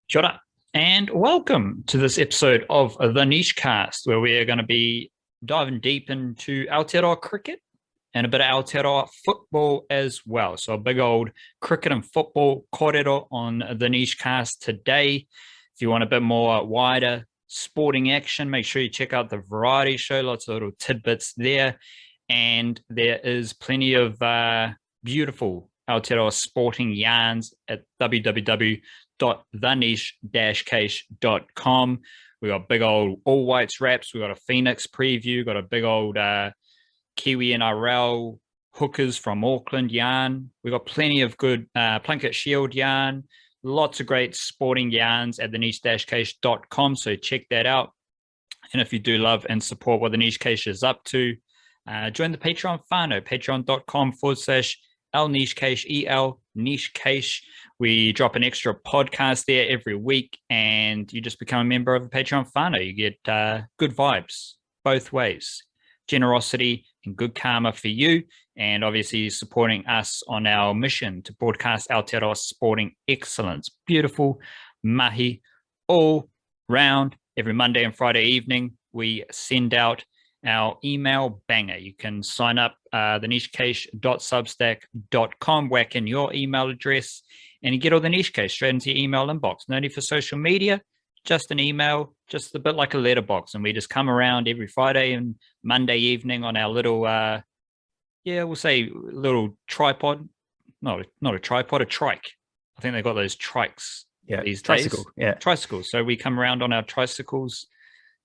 Shut up. And welcome to this episode of the Niche Cast, where we are going to be diving deep into Aotearoa cricket and a bit of Aotearoa football as well. So a big old cricket and football kōrero on the Niche Cast today. If you want a bit more wider sporting action, make sure you check out the variety show. Lots of little tidbits there. And there is plenty of beautiful Aotearoa sporting yarns at www.theniche-case.com. We got big old all whites wraps. We got a Phoenix preview. Got a big old Kiwi NRL hookers from Auckland yarn. We got plenty of good Plunket Shield yarn. Lots of great sporting yarns at theniche-case.com. So check that out. And if you do love and support what the Niche Case is up to, join the Patreon whānau, patreon.com/El Niche Case, EL Niche Case. We drop an extra podcast there every week, and you just become a member of the Patreon whānau. You get good vibes both ways, generosity and good karma for you, and obviously supporting us on our mission to broadcast Aotearoa sporting excellence. Beautiful mahi all round. Every Monday and Friday evening, we send out our email banger. You can sign up thenichecase.substack.com, whack in your email address, and you get all the Niche Case straight into your email inbox. No need for social media, just an email, just a bit like a letterbox. And we just come around every Friday and Monday evening on our little, we'll say little tripod. No, not a tripod, a trike. I think they've got those trikes these tricycle, days. Yeah, tricycles. So we come around on our tricycles.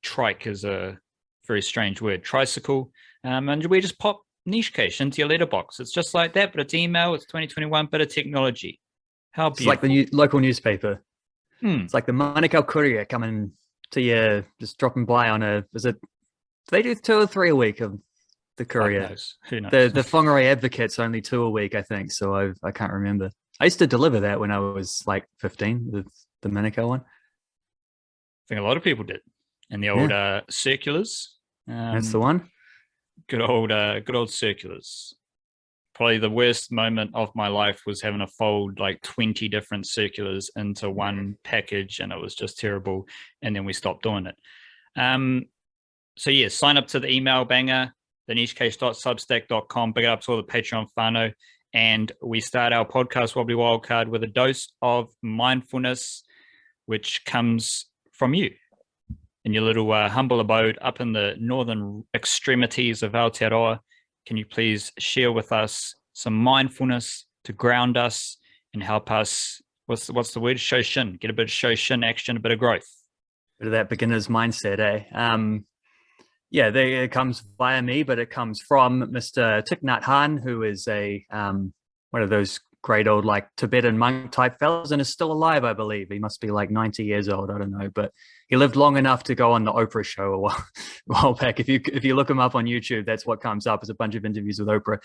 Trike is a very strange word, tricycle. And we just pop Niche Case into your letterbox. It's just like that, but it's email. It's 2021, bit of technology. How beautiful. It's like the local newspaper. It's like the Manukau Courier coming to you, just dropping by on a, do they do 2 or 3 a week of the Courier? Who knows? The Whangarei Advocate's only 2 a week, I think, so I can't remember. I used to deliver that when I was like 15, the Manukau one. I think a lot of people did. And the old circulars. That's the one. Good old circulars. Probably the worst moment of my life was having to fold like 20 different circulars into one package, and it was just terrible. And then we stopped doing it. So yeah, sign up to the email banger, thenichecase.substack.com. Big it up to all the Patreon whānau. And we start our podcast, Wobbly Wildcard, with a dose of mindfulness, which comes from you in your little humble abode up in the northern extremities of Aotearoa. Can you please share with us some mindfulness to ground us and help us, what's the word? Shoshin. Get a bit of Shoshin action, a bit of growth. Bit of that beginner's mindset, eh? It comes via me, but it comes from Mr. Thich Nhat Hanh, who is a one of those great old like Tibetan monk type fellows and is still alive, I believe. He must be like 90 years old. I don't know, but he lived long enough to go on the Oprah show a while back. If you look him up on YouTube, that's what comes up, is a bunch of interviews with Oprah.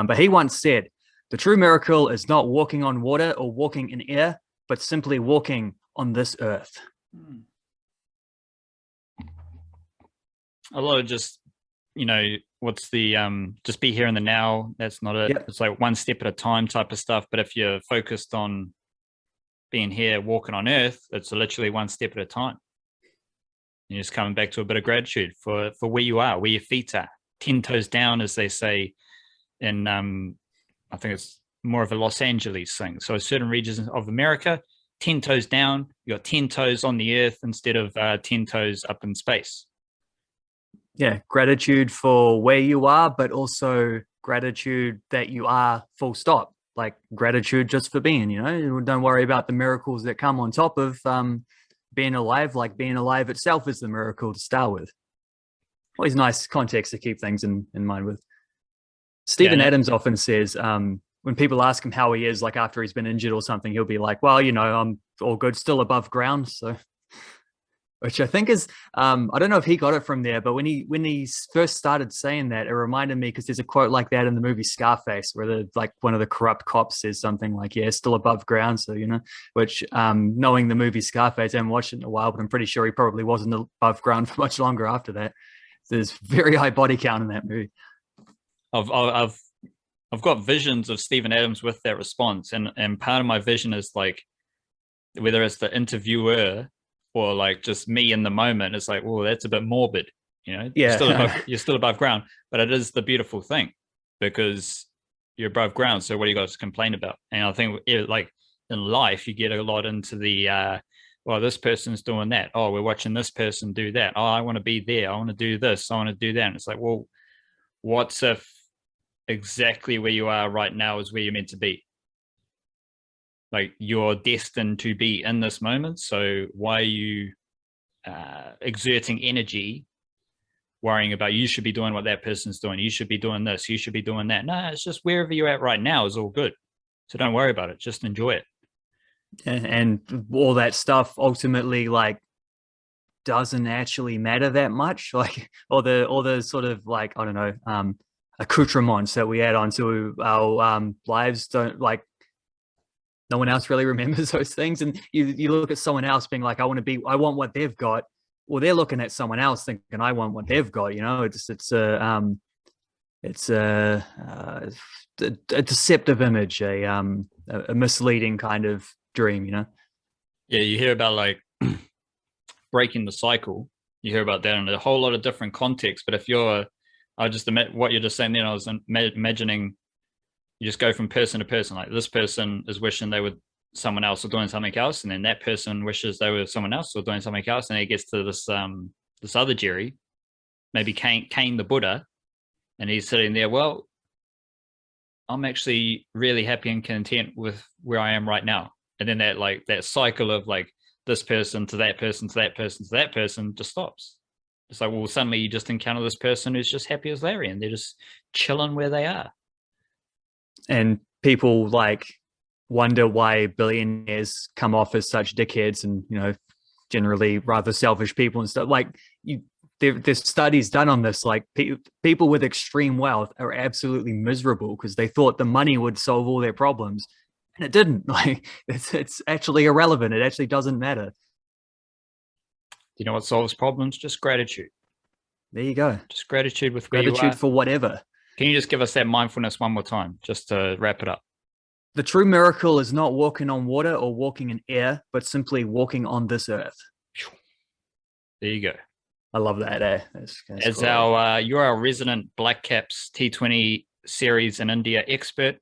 But he once said, "The true miracle is not walking on water or walking in air, but simply walking on this earth." A lot of just, what's the just be here in the now. That's not it. Yep. It's like one step at a time type of stuff. But if you're focused on being here, walking on earth, it's literally one step at a time. You're just coming back to a bit of gratitude for where you are, where your feet are, 10 toes down, as they say in I think it's more of a Los Angeles thing. So certain regions of America, 10 toes down, you got 10 toes on the earth instead of 10 toes up in space. Yeah, gratitude for where you are, but also gratitude that you are, full stop. Like gratitude just for being, don't worry about the miracles that come on top of being alive. Like being alive itself is the miracle to start with. Always nice context to keep things in mind with. Stephen Adams often says when people ask him how he is, like after he's been injured or something, he'll be like, well, I'm all good, still above ground. So, which I think is, I don't know if he got it from there, but when he first started saying that, it reminded me, because there's a quote like that in the movie Scarface, where one of the corrupt cops says something like, yeah, still above ground. So, which knowing the movie Scarface, I haven't watched it in a while, but I'm pretty sure he probably wasn't above ground for much longer after that. There's very high body count in that movie. I've got visions of Stephen Adams with that response. And part of my vision is like, whether it's the interviewer or like just me in the moment, it's like, well, that's a bit morbid. Yeah. You're still above ground, but it is the beautiful thing because you're above ground. So what do you got to complain about? And I think like in life, you get a lot into the, well, this person's doing that. Oh, we're watching this person do that. Oh, I want to be there. I want to do this. I want to do that. And it's like, well, what's if exactly where you are right now is where you're meant to be? Like you're destined to be in this moment. So why are you exerting energy worrying about you should be doing what that person's doing? You should be doing this. You should be doing that. No, it's just wherever you're at right now is all good. So don't worry about it. Just enjoy it. And all that stuff ultimately like doesn't actually matter that much. Like all the sort of like, I don't know, accoutrements that we add onto our lives don't like, no one else really remembers those things. And you look at someone else being like, I want what they've got. Well, they're looking at someone else thinking, I want what they've got. It's a deceptive image, a misleading kind of dream. Yeah, you hear about like breaking the cycle. You hear about that in a whole lot of different contexts. But if what you're just saying then, I was imagining you just go from person to person. Like this person is wishing they were someone else or doing something else, and then that person wishes they were someone else or doing something else, and it gets to this other Jerry, maybe Cain the Buddha, and he's sitting there. Well, I'm actually really happy and content with where I am right now. And then that cycle of like this person to that person to that person to that person just stops. It's like, well, suddenly you just encounter this person who's just happy as Larry, and they're just chilling where they are. And people like wonder why billionaires come off as such dickheads and, generally rather selfish people and stuff. Like there's studies done on this. Like people with extreme wealth are absolutely miserable because they thought the money would solve all their problems. And it didn't. Like it's actually irrelevant. It actually doesn't matter. You know what solves problems? Just gratitude. There you go. Just gratitude with where you are. Gratitude for whatever. Can you just give us that mindfulness one more time, just to wrap it up? The true miracle is not walking on water or walking in air, but simply walking on this earth. There you go. I love that. As cool. You're our resident Blackcaps T20 series in India expert,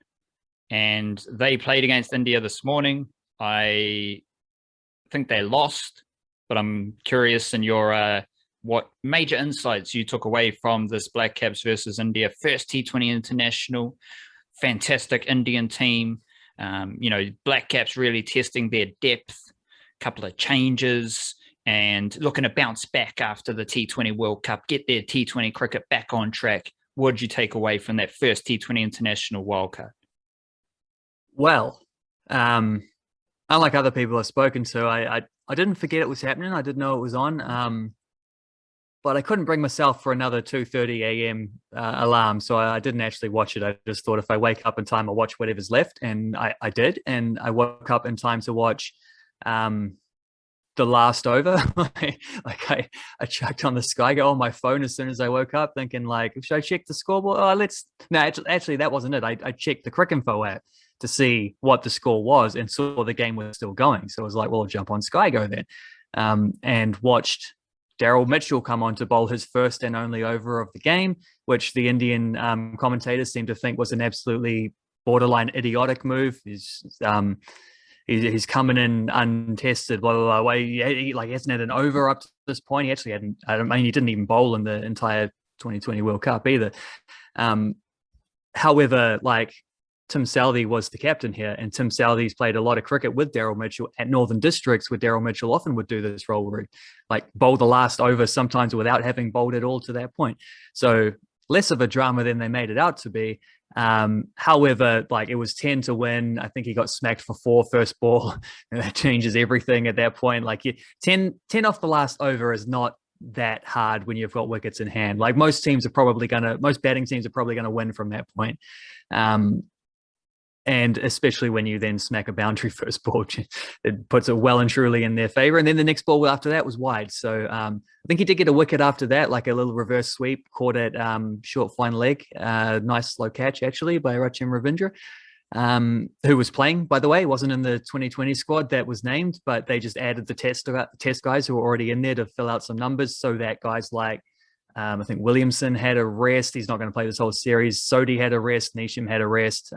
and they played against India this morning. I think they lost, but I'm curious in your what major insights you took away from this Blackcaps versus India first T20 international. Fantastic Indian team. Blackcaps really testing their depth, couple of changes, and looking to bounce back after the T20 World Cup, get their T20 cricket back on track. What did you take away from that first T20 international wildcard? Well, unlike other people I've spoken to, I didn't forget it was happening. I didn't know it was on. But I couldn't bring myself for another 2:30 a.m. Alarm, so I didn't actually watch it. I just thought if I wake up in time, I'll watch whatever's left, and I did, and I woke up in time to watch the last over. I checked on the Sky Go on my phone as soon as I woke up, thinking like, should I check the scoreboard? Actually, that wasn't it. I checked the Cricinfo app to see what the score was and saw the game was still going. So I was like, well, I'll jump on Sky Go then, and watched Daryl Mitchell come on to bowl his first and only over of the game, which the Indian commentators seem to think was an absolutely borderline idiotic move. He's coming in untested, blah, blah, blah. He hasn't had an over up to this point. He actually hadn't, he didn't even bowl in the entire 2020 World Cup either. However, Tim Southee was the captain here, and Tim Southee's played a lot of cricket with Daryl Mitchell at Northern Districts, where Daryl Mitchell often would do this role where he'd bowl the last over sometimes without having bowled at all to that point. So less of a drama than they made it out to be. However, it was 10 to win. I think he got smacked for 4 first ball. And that changes everything at that point. 10 off the last over is not that hard when you've got wickets in hand. Most batting teams are probably gonna win from that point. And especially when you then smack a boundary first ball, it puts it well and truly in their favor. And then the next ball after that was wide. So I think he did get a wicket after that, a little reverse sweep, caught it short fine leg. Nice slow catch, actually, by Rachin Ravindra. who was playing, by the way, wasn't in the 2020 squad that was named, but they just added the test guys who were already in there to fill out some numbers so that guys like, I think Williamson had a rest. He's not going to play this whole series. Sodi had a rest. Nisham had a rest.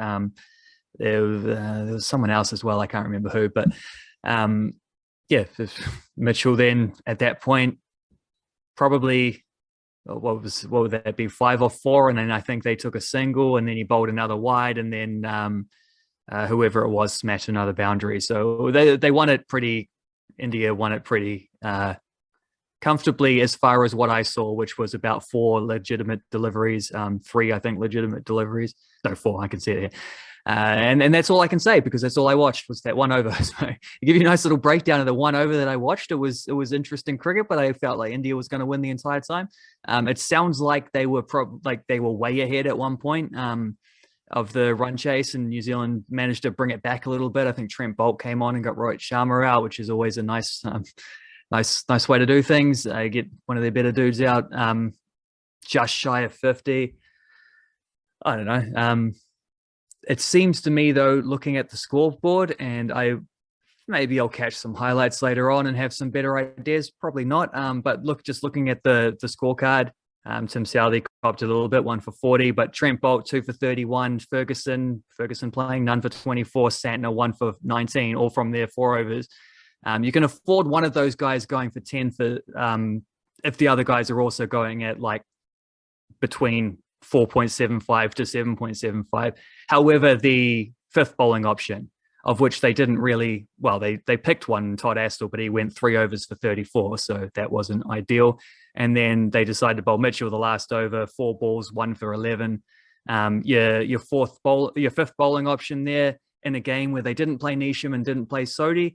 There was someone else as well. I can't remember who, but yeah, Mitchell then at that point probably what would that be, 5 or 4, and then I think they took a single, and then he bowled another wide, and then whoever it was smashed another boundary. So they won it pretty. India won it pretty comfortably, as far as what I saw, which was about 4 legitimate deliveries, 3 I think legitimate deliveries. No, 4. I can see it here. And that's all I can say, because that's all I watched was that one over. So to give you a nice little breakdown of the one over that I watched, it was interesting cricket, but I felt like India was going to win the entire time. It sounds like they were way ahead at one point of the run chase, and New Zealand managed to bring it back a little bit. I think Trent Boult came on and got Rohit Sharma out, which is always a nice way to do things. Get one of their better dudes out, just shy of 50. I don't know. It seems to me, though, looking at the scoreboard, and I'll catch some highlights later on and have some better ideas. Probably not. But looking at the scorecard, Tim Southee copped a little bit, 1 for 40, but Trent Boult 2 for 31, Ferguson playing none for 24, Santner 1 for 19, all from their 4 overs. You can afford one of those guys going for 10 for if the other guys are also going at like between 4.75 to 7.75. However, the 5th bowling option, of which they didn't really, they picked one, Todd Astle, but he went 3 overs for 34, so that wasn't ideal. And then they decided to bowl Mitchell the last over, 4 balls, 1 for 11. Your 5th bowling option there in a game where they didn't play Nisham and didn't play Sodi.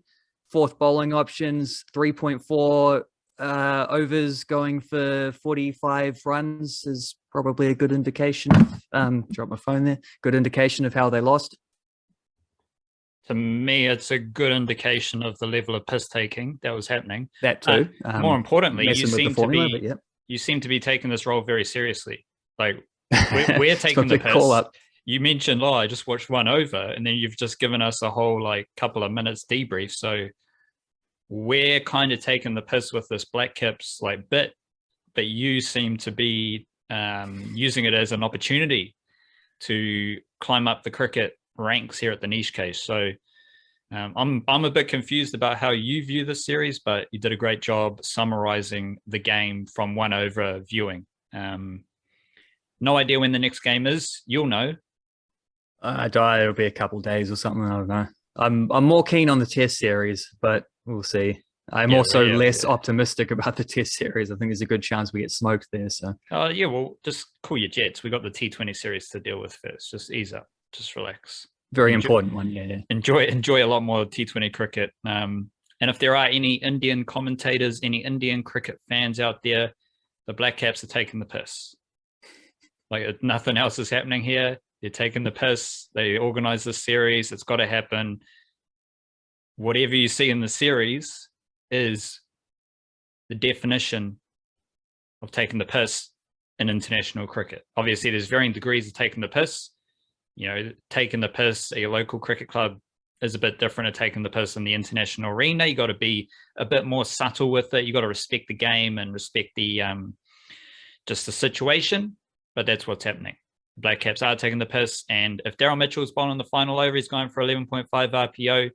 4th bowling options, 3.4 overs going for 45 runs is probably a good indication of, drop my phone there, good indication of how they lost. To me, it's a good indication of the level of piss taking that was happening. That too. More importantly, you seem to be taking this role very seriously. Like we're taking the piss. You mentioned, I just watched 1 over, and then you've just given us a whole couple of minutes debrief. So we're kind of taking the piss with this Blackcaps bit, but you seem to be using it as an opportunity to climb up the cricket ranks here at the niche case. So I'm a bit confused about how you view this series, but you did a great job summarizing the game from 1 over viewing. No idea when the next game is. You'll know. It'll be a couple of days or something. I don't know. I'm more keen on the Test series, but we'll see. I'm also less optimistic about the Test series. I think there's a good chance we get smoked there. So. Well, just cool your jets. We got the T20 series to deal with first. Just ease up. Just relax. Very important one. Yeah. Enjoy a lot more T20 cricket. And if there are any Indian commentators, any Indian cricket fans out there, the Blackcaps are taking the piss. Nothing else is happening here. They're taking the piss. They organize this series. It's got to happen. Whatever you see in the series is the definition of taking the piss in international cricket. Obviously, there's varying degrees of taking the piss. Taking the piss at your local cricket club is a bit different to taking the piss in the international arena. You got to be a bit more subtle with it. You got to respect the game and respect the just the situation. But that's what's happening. Blackcaps are taking the piss, and if Daryl Mitchell's bowling the final over, he's going for 11.5 RPO,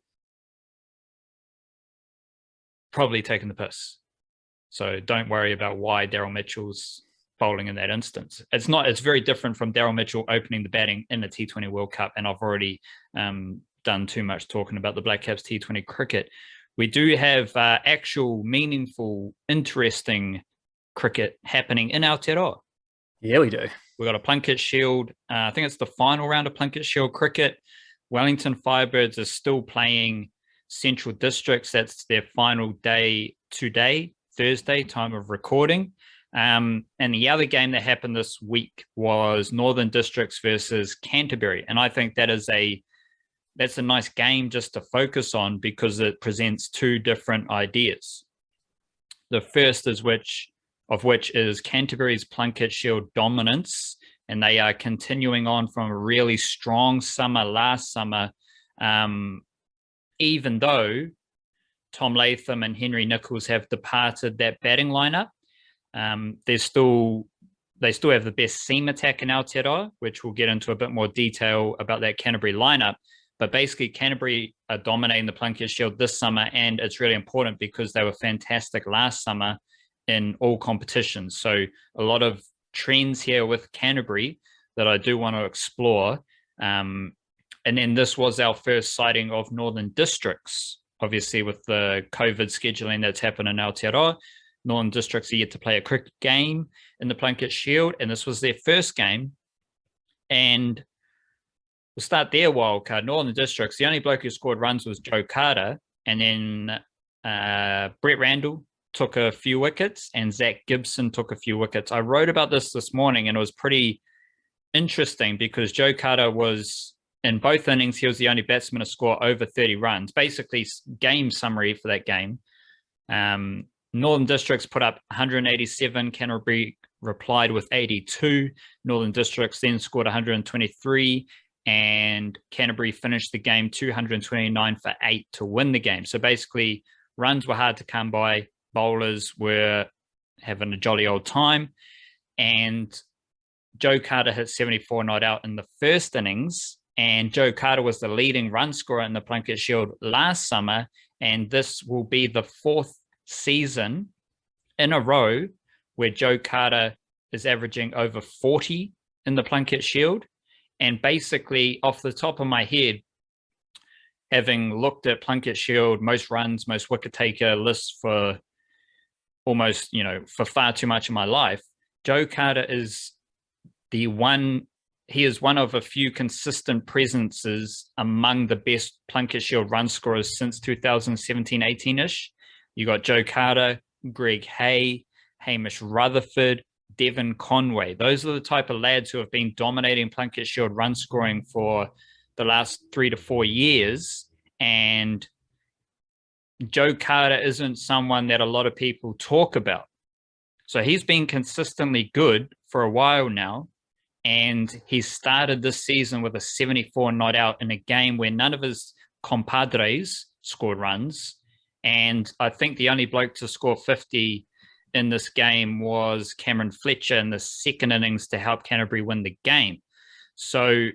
probably taking the piss. So don't worry about why Daryl Mitchell's bowling in that instance. It's very different from Daryl Mitchell opening the batting in the T20 World Cup, and I've already done too much talking about the Blackcaps T20 cricket. We do have actual, meaningful, interesting cricket happening in Aotearoa. Yeah, we do. We've got a Plunket Shield. I think it's the final round of Plunket Shield cricket. Wellington Firebirds are still playing Central Districts. That's their final day today, Thursday, time of recording. And the other game that happened this week was Northern Districts versus Canterbury. And I think that's a nice game just to focus on because it presents 2 different ideas. The first of which is Canterbury's Plunket Shield dominance and they are continuing on from a really strong summer last summer, even though Tom Latham and Henry Nicholls have departed that batting lineup. They still have the best seam attack in Aotearoa, which we'll get into a bit more detail about that Canterbury lineup. But basically, Canterbury are dominating the Plunket Shield this summer, and it's really important because they were fantastic last summer in all competitions. So a lot of trends here with Canterbury that I do want to explore. And then this was our first sighting of Northern Districts, obviously with the COVID scheduling that's happened in Aotearoa. Northern Districts are yet to play a cricket game in the Plunket Shield, and this was their first game. And we'll start their wildcard. Northern Districts, the only bloke who scored runs was Joe Carter, and then Brett Randall took a few wickets, and Zach Gibson took a few wickets. I wrote about this morning, and it was pretty interesting because Joe Carter was, in both innings, he was the only batsman to score over 30 runs. Basically, game summary for that game. Northern Districts put up 187. Canterbury replied with 82. Northern Districts then scored 123. And Canterbury finished the game 229 for 8 to win the game. So basically, runs were hard to come by. Bowlers were having a jolly old time. And Joe Carter hit 74 not out in the first innings. And Joe Carter was the leading run scorer in the Plunket Shield last summer. And this will be the fourth season in a row where Joe Carter is averaging over 40 in the Plunket Shield. And basically, off the top of my head, having looked at Plunket Shield, most runs, most wicket taker lists for almost, for far too much of my life, Joe Carter is he is one of a few consistent presences among the best Plunket Shield run scorers since 2017-18-ish. You got Joe Carter, Greg Hay, Hamish Rutherford, Devon Conway. Those are the type of lads who have been dominating Plunket Shield run scoring for the last 3 to 4 years. And Joe Carter isn't someone that a lot of people talk about. So he's been consistently good for a while now. And he started this season with a 74 not out in a game where none of his compadres scored runs. And I think the only bloke to score 50 in this game was Cameron Fletcher in the second innings to help Canterbury win the game. So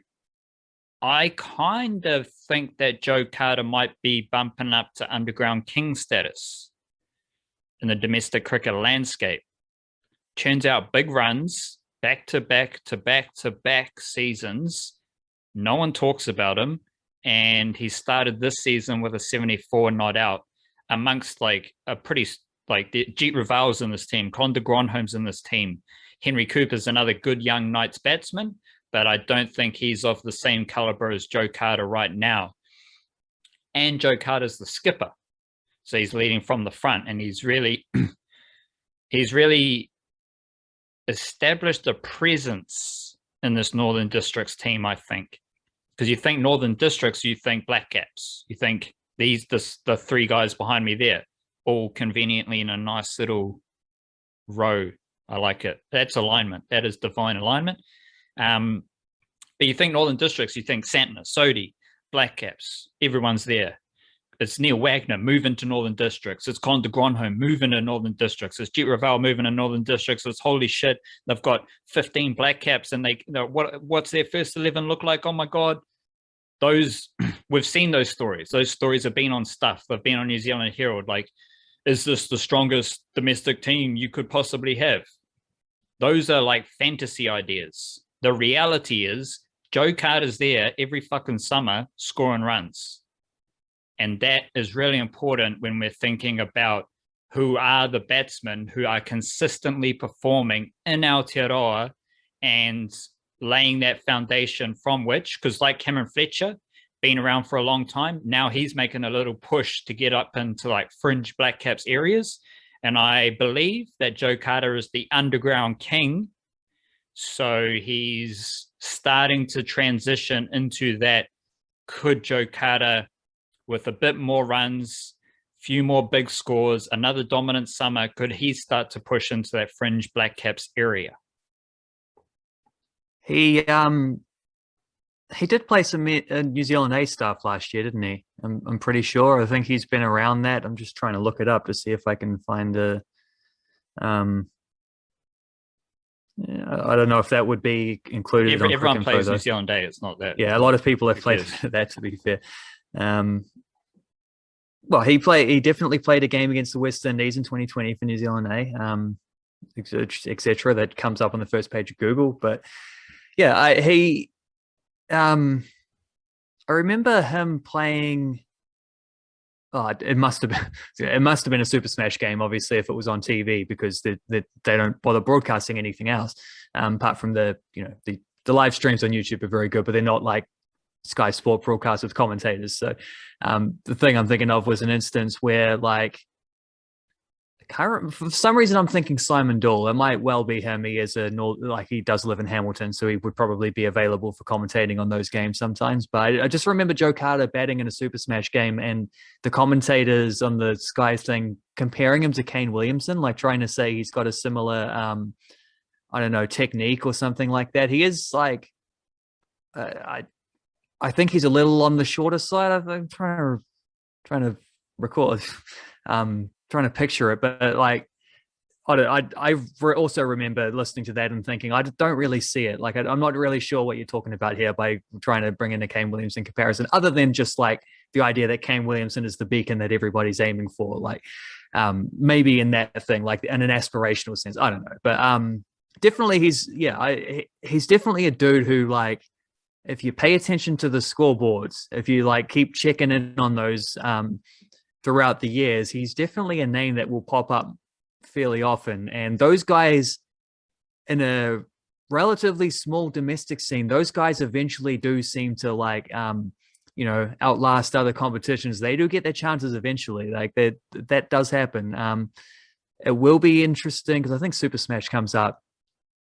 I kind of think that Joe Carter might be bumping up to underground king status in the domestic cricket landscape. Turns out big runs, back-to-back seasons. No one talks about him. And he started this season with a 74 not out amongst like a pretty... Like Jeet Raval's in this team, Con de Gronholm's in this team. Henry Cooper's another good young Knights batsman, but I don't think he's of the same caliber as Joe Carter right now. And Joe Carter's the skipper. So he's leading from the front, and he's really established a presence in this Northern Districts team, I think. Because you think Northern Districts, you think Blackcaps. You think the three guys behind me there, all conveniently in a nice little row. I like it. That's alignment. That is divine alignment. But you think Northern Districts, you think Santner, Sodhi, Blackcaps, everyone's there. It's Neil Wagner moving to Northern Districts. It's Con de Gronholm moving to Northern Districts. It's Jeet Raval moving to Northern Districts. It's holy shit. They've got 15 Blackcaps, and what's their first 11 look like? Oh my God. We've seen those stories. Those stories have been on stuff. They've been on New Zealand Herald. Like, is this the strongest domestic team you could possibly have? Those are like fantasy ideas. The reality is Joe Carter's there every fucking summer scoring runs. And that is really important when we're thinking about who are the batsmen who are consistently performing in Aotearoa and laying that foundation from which, because like Cameron Fletcher, been around for a long time. Now he's making a little push to get up into like fringe Blackcaps areas. And I believe that Joe Carter is the underground king. So he's starting to transition into that. Could Joe Carter, with a bit more runs, few more big scores, another dominant summer, could he start to push into that fringe Blackcaps area? He did play some New Zealand A stuff last year, didn't he? I'm pretty sure. I think he's been around that. I'm just trying to look it up to see if I can find a. I don't know if that would be included. Everyone plays New Zealand A. It's not that. Yeah, a lot of people have played that. To be fair, well, he definitely played a game against the West Indies in 2020 for New Zealand A, etc. That comes up on the first page of Google. But yeah, I remember him playing. Oh, it must have been a Super Smash game, obviously, if it was on TV, because they don't bother broadcasting anything else, apart from the live streams on YouTube are very good, but they're not like Sky Sport broadcasts with commentators. So the thing I'm thinking of was an instance where, like, for some reason I'm thinking Simon Dool. It might well be him. He does live in Hamilton, so he would probably be available for commentating on those games sometimes. But I just remember Joe Carter batting in a Super Smash game, and the commentators on the Sky thing comparing him to Kane Williamson, like trying to say he's got a similar I don't know, technique or something like that. He is like I think he's a little on the shorter side. I'm trying to recall trying to picture it, but like I also remember listening to that and thinking, I don't really see it. Like, I'm not really sure what you're talking about here by trying to bring in a Kane Williamson comparison, other than just like the idea that Kane Williamson is the beacon that everybody's aiming for. Like, maybe in that thing, like in an aspirational sense, I don't know, but definitely he's definitely a dude who, like, if you pay attention to the scoreboards, if you like keep checking in on those throughout the years, he's definitely a name that will pop up fairly often. And those guys in a relatively small domestic scene, those guys eventually do seem to, like, outlast other competitions. They do get their chances eventually. Like, that does happen. It will be interesting because I think Super Smash comes up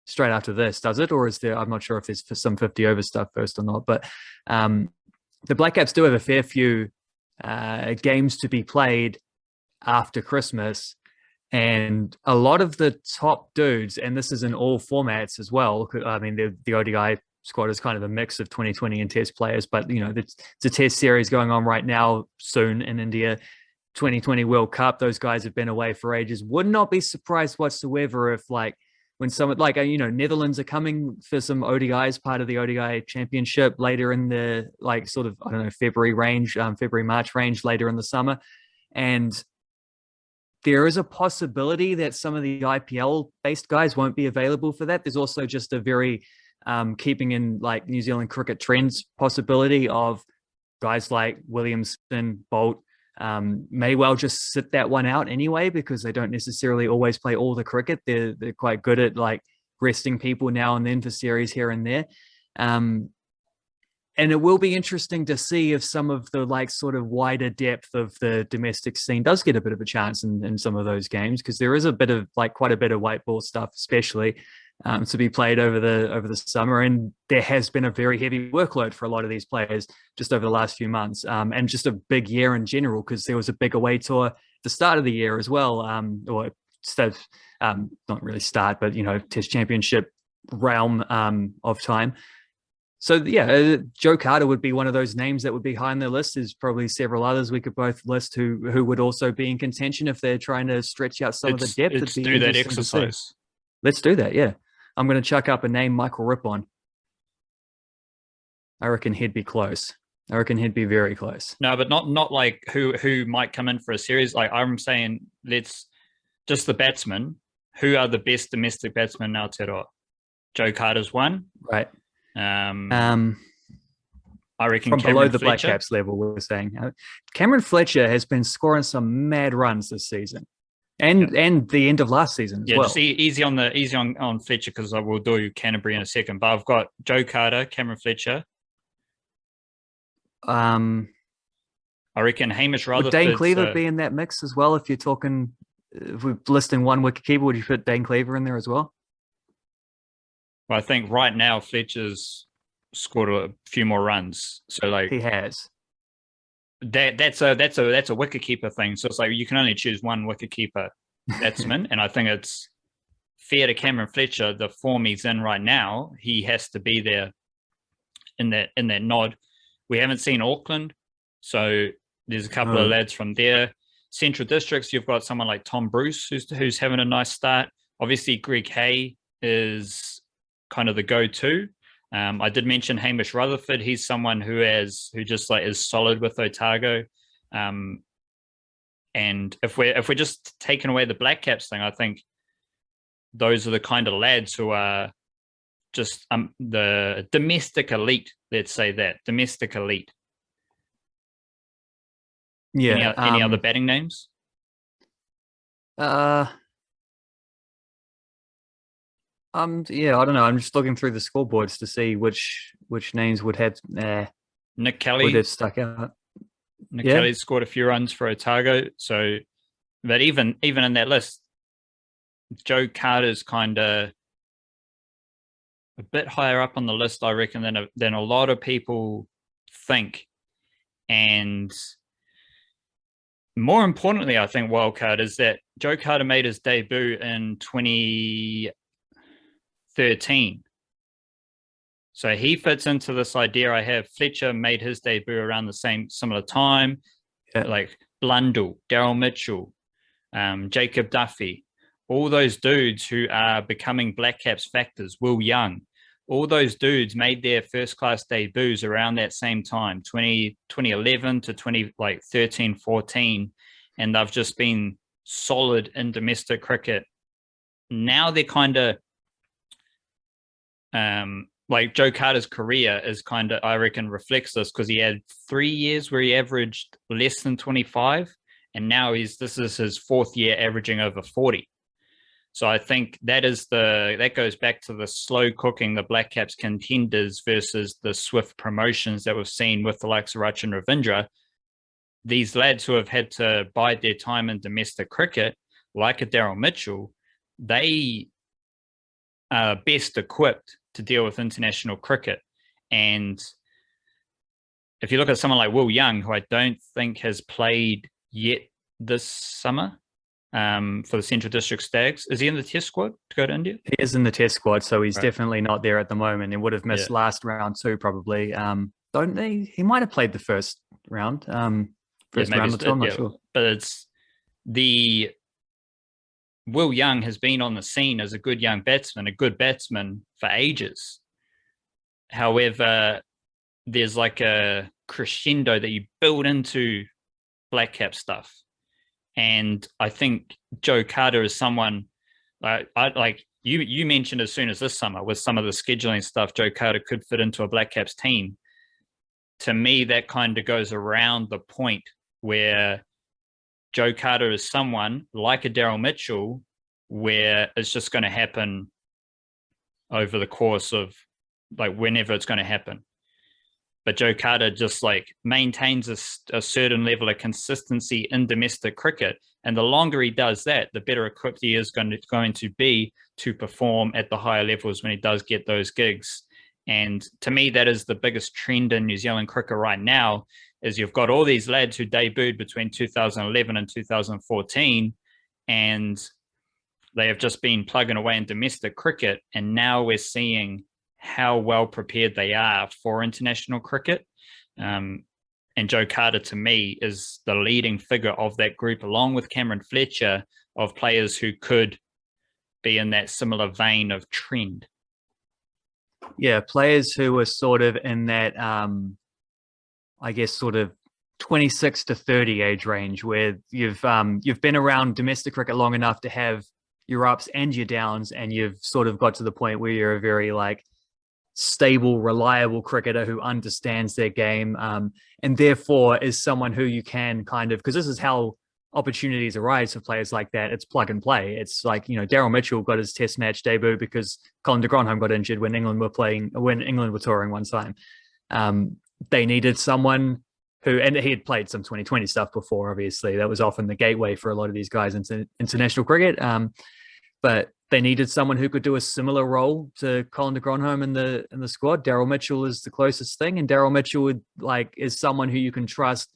straight after this, does it? Or is there, I'm not sure if there's some 50 over stuff first or not, but the Blackcaps do have a fair few games to be played after Christmas, and a lot of the top dudes, and this is in all formats as well. I mean, the ODI squad is kind of a mix of 2020 and test players, but it's a test series going on right now soon in India. 2020 World Cup, those guys have been away for ages. Would not be surprised whatsoever if, like, when someone like, Netherlands are coming for some ODIs, part of the ODI championship later in the, like, sort of, I don't know, February, March range later in the summer. And there is a possibility that some of the IPL based guys won't be available for that. There's also just a very keeping in, like, New Zealand cricket trends possibility of guys like Williamson, Bolt, may well just sit that one out anyway, because they don't necessarily always play all the cricket. They're quite good at, like, resting people now and then for series here and there. And it will be interesting to see if some of the, like, sort of wider depth of the domestic scene does get a bit of a chance in some of those games, because there is a bit of, like, quite a bit of white ball stuff, especially to be played over the summer. And there has been a very heavy workload for a lot of these players just over the last few months, and just a big year in general, because there was a big away tour at the start of the year as well, or not really start, but Test Championship realm of time. So yeah, Joe Carter would be one of those names that would be high on the list. There's probably several others we could both list who would also be in contention if they're trying to stretch out some of the depth. Let's do that exercise. Let's do that. Yeah. I'm going to chuck up a name, Michael Rippon. I reckon he'd be close. I reckon he'd be very close. No, but not like who might come in for a series. Like, I'm saying, let's just the batsmen. Who are the best domestic batsmen in Aotearoa? Joe Carter's one. Right. I reckon from Cameron below the Fletcher. Blackcaps level, we're saying Cameron Fletcher has been scoring some mad runs this season. And the end of last season as well. Just easy on Fletcher, because I will do Canterbury in a second. But I've got Joe Carter, Cameron Fletcher. I reckon Hamish Rutherford. Would Dane Cleaver be in that mix as well? If we're listing one wicketkeeper, would you put Dane Cleaver in there as well? Well, I think right now Fletcher's scored a few more runs, so, like, he has. That's a wicketkeeper thing. So it's like you can only choose one wicketkeeper batsman, and I think it's fair to Cameron Fletcher, the form he's in right now, he has to be there in that nod. We haven't seen Auckland, so there's a couple of lads from there. Central Districts, you've got someone like Tom Bruce who's having a nice start. Obviously, Greg Hay is kind of the go-to. I did mention Hamish Rutherford. He's someone who just like is solid with Otago. And if we're just taking away the Blackcaps thing, I think those are the kind of lads who are just the domestic elite. Let's say that domestic elite. Yeah. Any other batting names? Yeah, I don't know. I'm just looking through the scoreboards to see which names would have Nick Kelly would have stuck out. Nick Kelly scored a few runs for Otago. So, but even in that list, Joe Carter's kind of a bit higher up on the list, I reckon, than a lot of people think. And more importantly, I think wildcard is that Joe Carter made his debut in 2013. So he fits into this idea I have. Fletcher made his debut around the similar time, like Blundell, Daryl Mitchell, Jacob Duffy, all those dudes who are becoming Blackcaps factors, Will Young, all those dudes made their first-class debuts around that same time, 2011 to 2013, 14, and they've just been solid in domestic cricket. Now they're kind of like Joe Carter's career is kind of, I reckon, reflects this because he had 3 years where he averaged less than 25, and now this is his fourth year averaging over 40. So I think that goes back to the slow cooking, the Blackcaps contenders versus the swift promotions that we've seen with the likes of Rachin Ravindra. These lads who have had to bide their time in domestic cricket, like a Daryl Mitchell, they are best equipped to deal with international cricket. And if you look at someone like Will Young, who I don't think has played yet this summer, for the Central District Stags. Is he in the test squad to go to India? He is in the test squad, so he's definitely not there at the moment. He would have missed last round too, probably. Don't they? He might have played the first round. Round or two, I'm not sure. But it's the Will Young has been on the scene as a good young batsman, a good batsman for ages. However, there's like a crescendo that you build into Blackcap stuff. And I think Joe Carter is someone like you mentioned as soon as this summer with some of the scheduling stuff, Joe Carter could fit into a Blackcaps team. To me, that kind of goes around the point where Joe Carter is someone like a Daryl Mitchell, where it's just going to happen over the course of like whenever it's going to happen. But Joe Carter just like maintains a certain level of consistency in domestic cricket. And the longer he does that, the better equipped he is going to be to perform at the higher levels when he does get those gigs. And to me, that is the biggest trend in New Zealand cricket right now, is you've got all these lads who debuted between 2011 and 2014, and they have just been plugging away in domestic cricket. And now we're seeing how well prepared they are for international cricket. And Joe Carter, to me, is the leading figure of that group, along with Cameron Fletcher, of players who could be in that similar vein of trend. Yeah, players who were sort of in that, I guess, sort of 26 to 30 age range, where you've been around domestic cricket long enough to have your ups and your downs, and you've sort of got to the point where you're a very like stable, reliable cricketer who understands their game, and therefore is someone who you can kind of, because this is how opportunities arise for players like that. It's plug and play. It's like, Daryl Mitchell got his test match debut because Colin de Gronholm got injured when England were touring one time. They needed someone who, and he had played some 2020 stuff before, obviously. That was often the gateway for a lot of these guys into international cricket. But they needed someone who could do a similar role to Colin de Gronholm in the squad. Daryl Mitchell is the closest thing, and Daryl Mitchell is someone who you can trust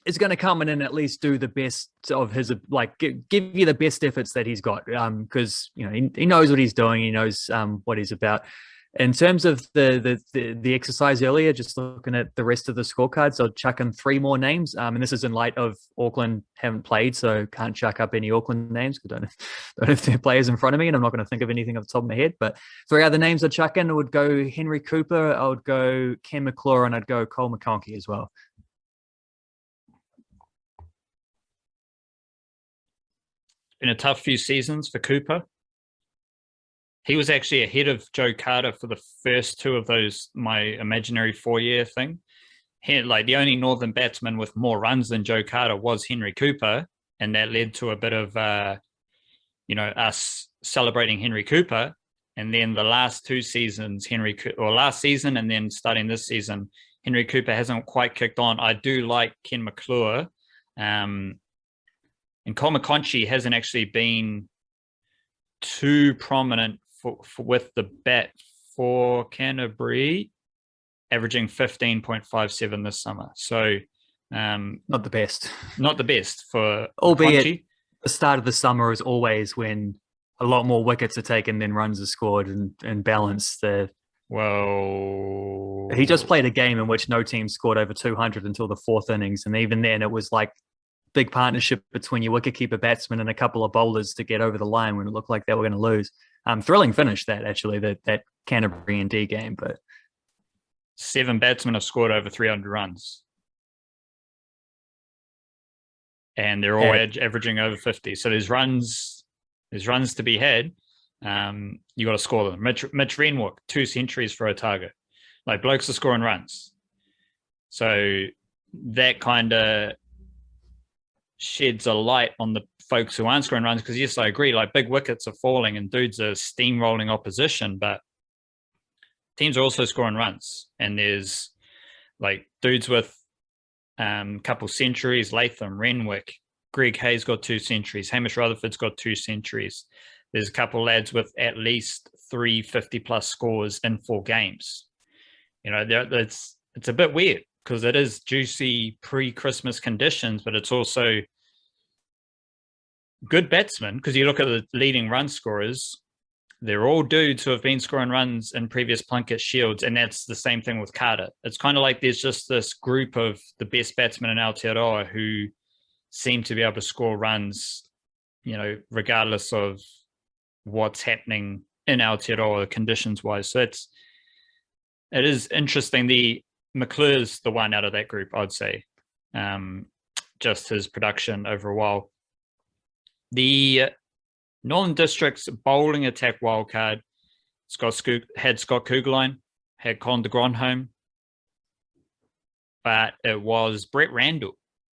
is going to come in and at least do the best of his, like give you the best efforts that he's got, because he knows what he's doing, he knows what he's about. In terms of the exercise earlier, just looking at the rest of the scorecards, I'll chuck in 3 more names. And this is in light of Auckland haven't played, so can't chuck up any Auckland names because don't have their players in front of me, and I'm not going to think of anything off the top of my head. But 3 other names I'd chuck in. I would go Henry Cooper, I would go Ken McClure, and I'd go Cole McConkey as well. Been a tough few seasons for Cooper. He was actually ahead of Joe Carter for the first 2 of those, my imaginary 4-year thing. Like the only Northern batsman with more runs than Joe Carter was Henry Cooper. And that led to a bit of, us celebrating Henry Cooper. And then the last 2 seasons, last season and then starting this season, Henry Cooper hasn't quite kicked on. I do like Ken McClure. And Cole McConkey hasn't actually been too prominent with the bat for Canterbury, averaging 15.57 this summer. So not the best. Not the best for albeit McConkey. The start of the summer is always when a lot more wickets are taken than runs are scored, and balance the. Well, he just played a game in which no team scored over 200 until the 4th innings, and even then it was like big partnership between your wicketkeeper batsman and a couple of bowlers to get over the line when it looked like they were going to lose. Thrilling finish that actually, that Canterbury and D game. But 7 batsmen have scored over 300 runs. And they're all averaging over 50. So there's runs to be had. You got to score them. Mitch Renwick, 2 centuries for Otago. Like, blokes are scoring runs. So that kind of sheds a light on the folks who aren't scoring runs, because yes, I agree, like big wickets are falling and dudes are steamrolling opposition, but teams are also scoring runs, and there's like dudes with couple centuries. Latham, Renwick, Greg Hayes got 2 centuries, Hamish Rutherford's got 2 centuries. There's a couple lads with at least 3 50+ scores in 4 games. It's a bit weird because it is juicy pre-Christmas conditions, but it's also good batsmen, because you look at the leading run scorers, they're all dudes who have been scoring runs in previous Plunket Shields, and that's the same thing with Carter. It's kind of like there's just this group of the best batsmen in Aotearoa who seem to be able to score runs, regardless of what's happening in Aotearoa conditions-wise. So it is interesting. The McClure's the one out of that group, I'd say. Just his production over a while. The Northern District's bowling attack wildcard had Scott Kugelheim, had Colin de Grandhomme, but it was Brett Randall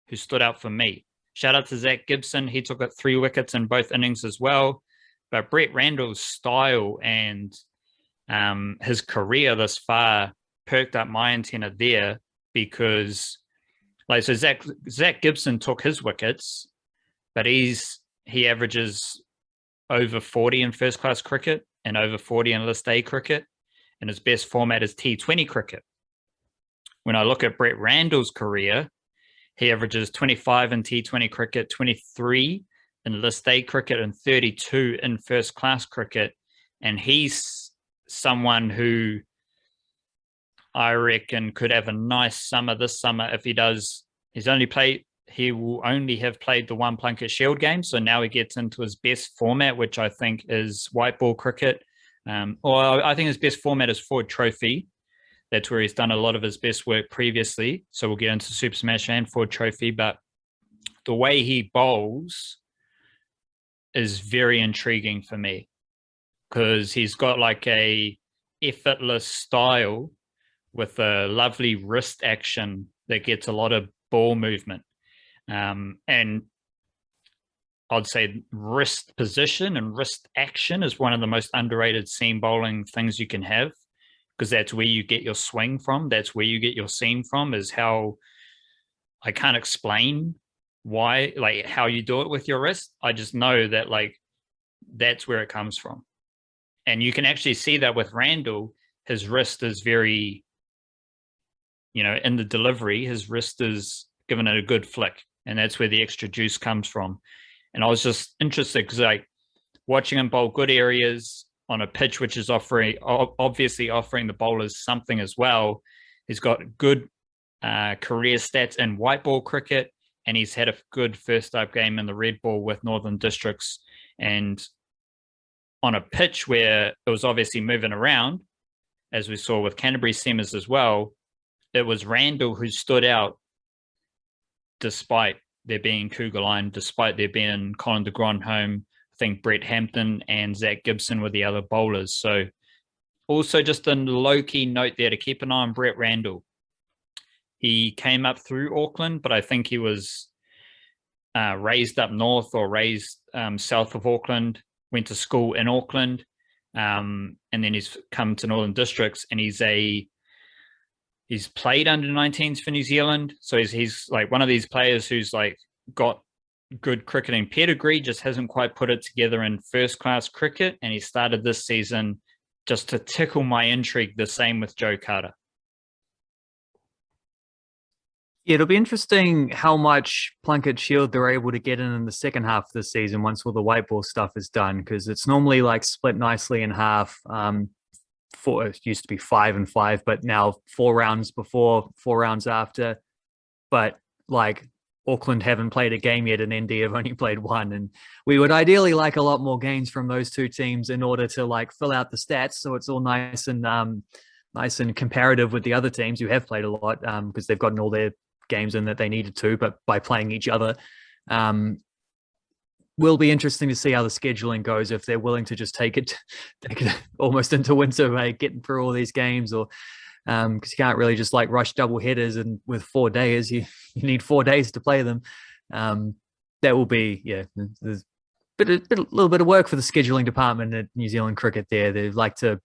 who stood out for me. Shout out to Zach Gibson. He took 3 wickets in both innings as well. But Brett Randall's style and his career thus far perked up my antenna there, because so Zach Gibson took his wickets, but he averages over 40 in first class cricket and over 40 in List A cricket, and his best format is T20 cricket. When I look at Brett Randall's career, he averages 25 in T20 cricket, 23 in List A cricket, and 32 in first class cricket. And he's someone who I reckon could have a nice summer this summer if he does. He will only have played the 1 Plunket Shield game, so now he gets into his best format, which I think is white ball cricket. I think his best format is Ford Trophy. That's where he's done a lot of his best work previously. So we'll get into Super Smash and Ford Trophy, but the way he bowls is very intriguing for me, because he's got like a effortless style with a lovely wrist action that gets a lot of ball movement. And I'd say wrist position and wrist action is one of the most underrated seam bowling things you can have, because that's where you get your swing from. That's where you get your seam from. Is how I can't explain why, like how you do it with your wrist. I just know that like that's where it comes from. And you can actually see that with Randall. His wrist is very, in the delivery, his wrist giving it a good flick, and that's where the extra juice comes from. And I was just interested because like watching him bowl good areas on a pitch which is obviously offering the bowlers something as well. He's got good career stats in white ball cricket, and he's had a good first up game in the red ball with Northern Districts. And on a pitch where it was obviously moving around, as we saw with Canterbury seamers as well, it was Randall who stood out despite there being Cougar line, despite there being Colin de Grandhomme, I think Brett Hampton and Zach Gibson were the other bowlers. So also just a low-key note there to keep an eye on Brett Randall. He came up through Auckland, but I think he was raised up north or raised south of Auckland, went to school in Auckland, and then he's come to Northern Districts, and he's played under 19s for New Zealand. So he's like one of these players who's like got good cricketing pedigree, just hasn't quite put it together in first class cricket. And he started this season just to tickle my intrigue, the same with Joe Carter. Yeah, it'll be interesting how much Plunket Shield they're able to get in the second half of the season once all the white ball stuff is done, because it's normally like split nicely in half. It used to be 5 and 5, but now 4 rounds before, 4 rounds after. But like Auckland haven't played a game yet, and ND have only played 1, and we would ideally like a lot more games from those two teams in order to like fill out the stats, so it's all nice and comparative with the other teams who have played a lot, because they've gotten all their games in that they needed to, but by playing each other. Will be interesting to see how the scheduling goes, if they're willing to just take it almost into winter by getting through all these games, or because you can't really just like rush double headers, and with 4 days you need 4 days to play them. That will be there's a little bit of work for the scheduling department at New Zealand Cricket there. They like to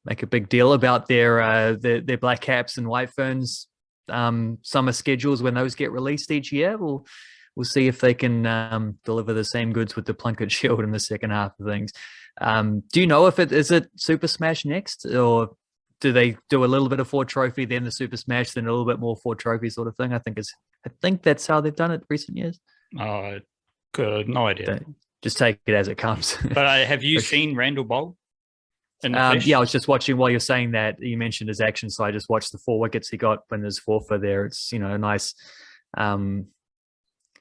make a big deal about their Blackcaps and White Ferns summer schedules when those get released each year. We'll see if they can deliver the same goods with the Plunket Shield in the second half of things. Do you know if is it Super Smash next, or do they do a little bit of 4 trophy, then the Super Smash, then a little bit more 4 trophy sort of thing? I think that's how they've done it recent years. Oh, good, no idea. Just take it as it comes. But have you seen Randall bowl? Yeah, I was just watching while you're saying that. You mentioned his action, so I just watched the 4 wickets he got when there's 4 for there. It's a nice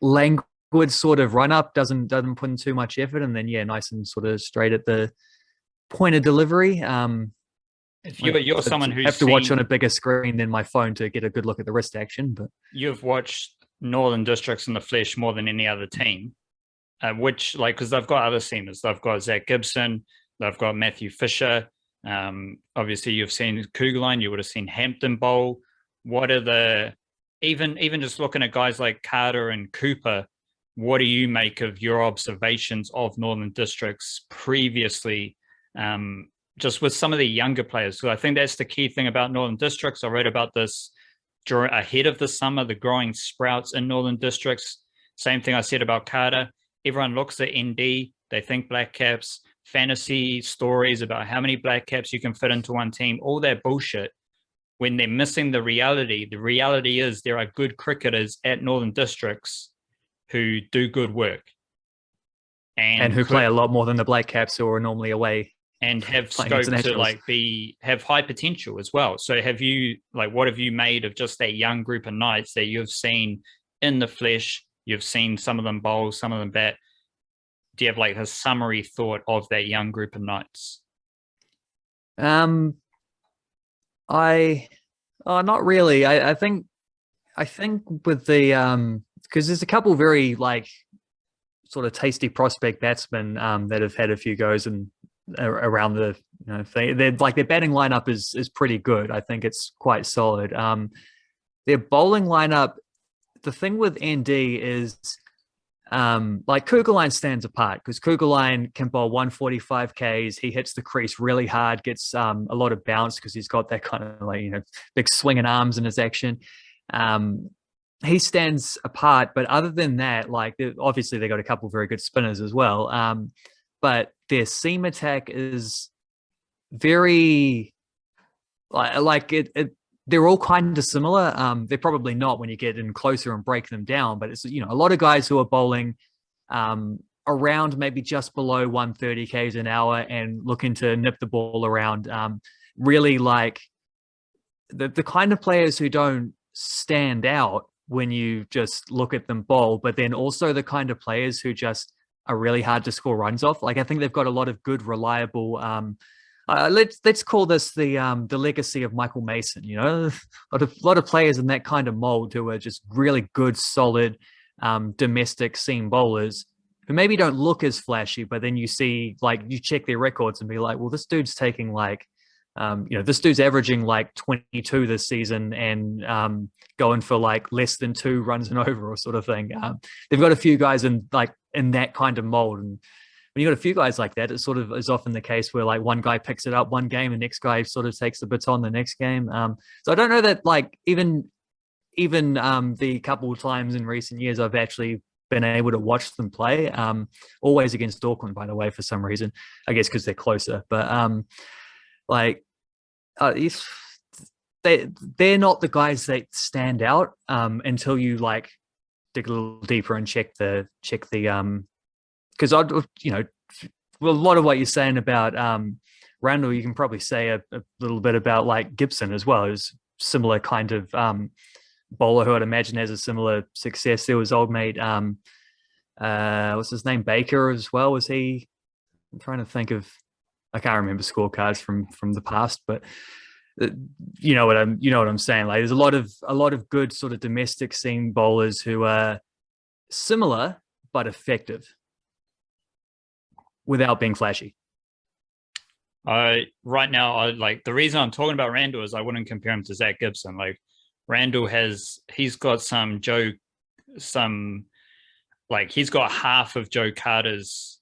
languid sort of run up, doesn't put in too much effort, and then nice and sort of straight at the point of delivery. If you're someone who's have to watch on a bigger screen than my phone to get a good look at the wrist action, but you've watched Northern Districts in the flesh more than any other team, which because they've got other seamers, they've got Zach Gibson, they've got Matthew Fisher. Obviously, you've seen Cougar line, you would have seen Hampton bowl. What are the even just looking at guys like Carter and Cooper, what do you make of your observations of Northern Districts previously, just with some of the younger players? So I think that's the key thing about Northern Districts. I read about this ahead of the summer, the growing sprouts in Northern Districts. Same thing I said about Carter. Everyone looks at ND, they think Blackcaps, fantasy stories about how many Blackcaps you can fit into one team, all that bullshit. When they're missing the reality is there are good cricketers at Northern Districts who do good work. And who play a lot more than the Blackcaps, who are normally away. And have scope to have high potential as well. So have you, what have you made of just that young group of Knights that you've seen in the flesh? You've seen some of them bowl, some of them bat. Do you have a summary thought of that young group of Knights? Not really. I think with the because there's a couple very sort of tasty prospect batsmen that have had a few goes and around the thing. Their batting lineup is pretty good. I think it's quite solid. Their bowling lineup, the thing with ND is Cougar line stands apart because Cougar line can bowl 145 Ks. He hits the crease really hard, gets a lot of bounce because he's got that kind of big swinging arms in his action. He stands apart, but other than that, obviously they got a couple of very good spinners as well. But their seam attack is very they're all kind of similar. They're probably not when you get in closer and break them down, but it's, a lot of guys who are bowling around maybe just below 130 k's an hour and looking to nip the ball around. Really like the kind of players who don't stand out when you just look at them bowl, but then also the kind of players who just are really hard to score runs off. Like I think they've got a lot of good, reliable. Let's call this the legacy of Michael Mason. A lot of players in that kind of mold who are just really good, solid domestic seam bowlers who maybe don't look as flashy, but then you see, like, you check their records and be like, well, this dude's taking like, this dude's averaging like 22 this season and going for like less than 2 runs and over or sort of thing. They've got a few guys in that kind of mold, and when you got a few guys like that, it sort of is often the case where like one guy picks it up one game, the next guy sort of takes the baton the next game. So I don't know that like even the couple of times in recent years I've actually been able to watch them play. Always against Auckland, by the way, for some reason. I guess because they're closer, but they're not the guys that stand out until you like dig a little deeper and check the because a lot of what you're saying about Randall, you can probably say a little bit about like Gibson as well. Is similar kind of bowler who I'd imagine has a similar success. There was old mate what's his name, Baker as well. Was he? I'm trying to think of. I can't remember scorecards from the past, but you know what I'm saying. Like, there's a lot of good sort of domestic seam bowlers who are similar but effective without being flashy. Right now, I like the reason I'm talking about Randall is I wouldn't compare him to Zach Gibson. Like Randall he's got he's got half of Joe Carter's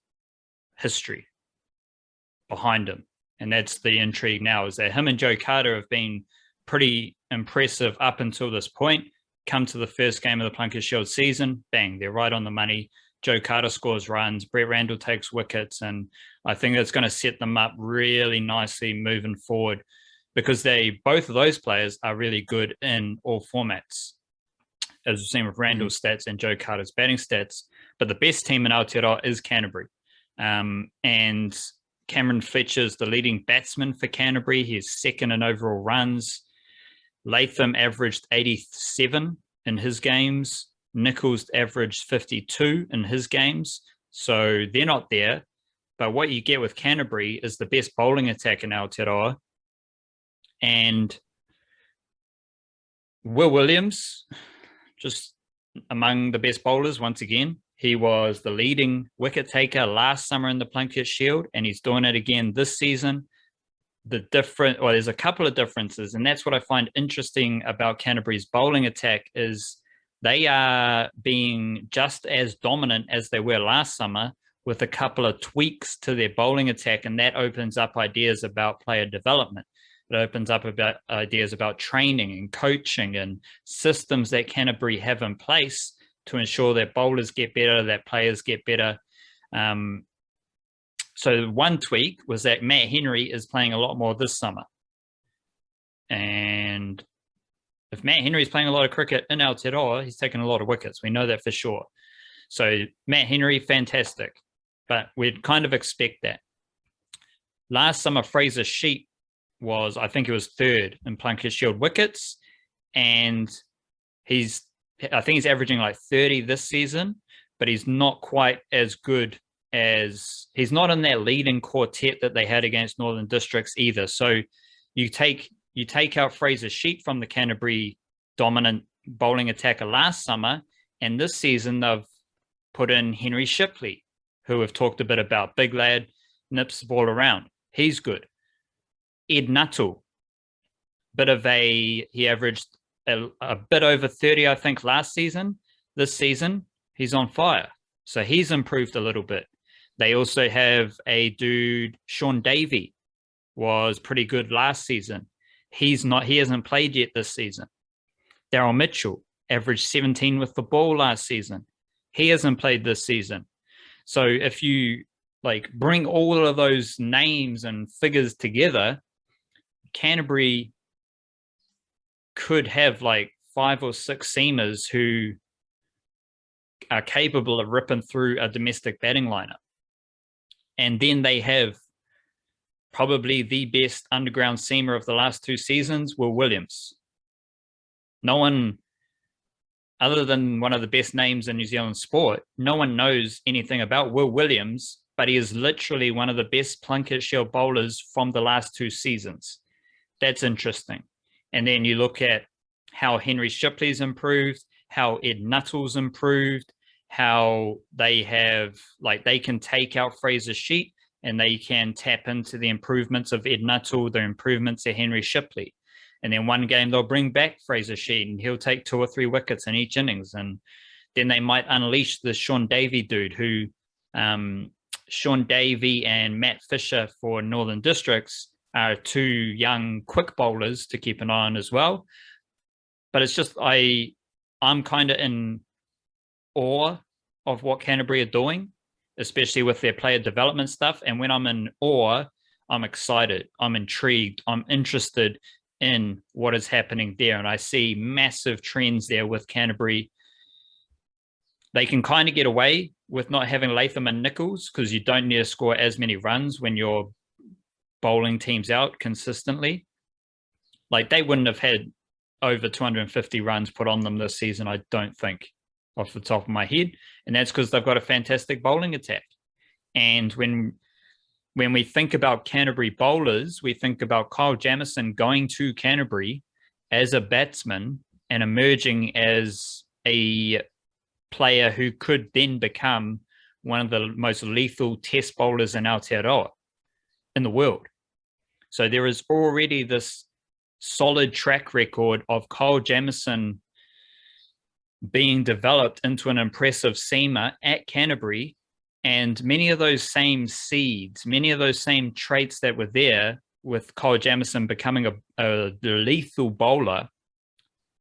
history behind him. And that's the intrigue now, is that him and Joe Carter have been pretty impressive up until this point. Come to the first game of the Plunket Shield season, bang, they're right on the money. Joe Carter scores runs, Brett Randall takes wickets, and I think that's going to set them up really nicely moving forward, because both of those players are really good in all formats, as we've seen with Randall's stats and Joe Carter's batting stats. But the best team in Aotearoa is Canterbury. And Cameron Fletcher's the leading batsman for Canterbury. He's second in overall runs. Latham averaged 87 in his games. Nichols averaged 52 in his games. So they're not there. But what you get with Canterbury is the best bowling attack in Aotearoa. And Will Williams, just among the best bowlers once again. He was the leading wicket taker last summer in the Plunket Shield, and he's doing it again this season. There's a couple of differences, and that's what I find interesting about Canterbury's bowling attack is they are being just as dominant as they were last summer, with a couple of tweaks to their bowling attack, and that opens up ideas about player development. It opens up about ideas about training and coaching and systems that Canterbury have in place to ensure that bowlers get better, that players get better. So one tweak was that Matt Henry is playing a lot more this summer. And if Matt Henry is playing a lot of cricket in Aotearoa, he's taking a lot of wickets. We know that for sure. So Matt Henry, fantastic. But we'd kind of expect that. Last summer, Fraser Sheep I think he was third in Plunket Shield wickets. And I think he's averaging like 30 this season, but he's not quite as good he's not in that leading quartet that they had against Northern Districts either. So you take out Fraser Sheep from the Canterbury dominant bowling attacker last summer, and this season they've put in Henry Shipley, who we've talked a bit about. Big lad, nips the ball around. He's good. Ed Nuttall, he averaged a bit over 30, I think, last season. This season, he's on fire. So he's improved a little bit. They also have a dude, Sean Davey, was pretty good last season. He hasn't played yet this season. Daryl Mitchell averaged 17 with the ball last season. He hasn't played this season. So if you bring all of those names and figures together, Canterbury could have like 5 or 6 seamers who are capable of ripping through a domestic batting lineup. And then they have probably the best underground seamer of the last 2 seasons, Will Williams. No one, other than one of the best names in New Zealand sport, no one knows anything about Will Williams, but he is literally one of the best Plunket Shield bowlers from the last 2 seasons. That's interesting. And then you look at how Henry Shipley's improved, how Ed Nuttall's improved, how they have, like, they can take out Fraser Sheet and they can tap into the improvements of Ed Nuttall, the improvements of Henry Shipley. And then one game they'll bring back Fraser Sheet and he'll take 2 or 3 wickets in each innings. And then they might unleash the Sean Davey dude who Sean Davey and Matt Fisher for Northern Districts are 2 young quick bowlers to keep an eye on as well. But it's just, I'm kind of in awe of what Canterbury are doing, especially with their player development stuff. And when I'm in awe, I'm excited, I'm intrigued, I'm interested in what is happening there. And I see massive trends there with Canterbury. They can kind of get away with not having Latham and Nichols because you don't need to score as many runs when you're bowling teams out consistently. Like, they wouldn't have had over 250 runs put on them this season, I don't think, off the top of my head. And that's because they've got a fantastic bowling attack. And when we think about Canterbury bowlers, we think about Kyle Jamieson going to Canterbury as a batsman and emerging as a player who could then become one of the most lethal test bowlers in Aotearoa in the world. So there is already this solid track record of Kyle Jamieson being developed into an impressive seamer at Canterbury. And many of those same seeds, many of those same traits that were there with Kyle Jamieson becoming a lethal bowler,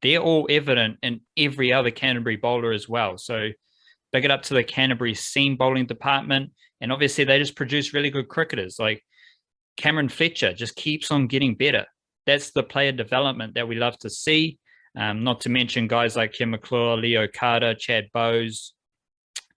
they're all evident in every other Canterbury bowler as well. So big it up to the Canterbury seam bowling department. And obviously they just produce really good cricketers. Like Cameron Fletcher just keeps on getting better. That's the player development that we love to see. Not to mention guys like Kim McClure, Leo Carter, Chad Bowes,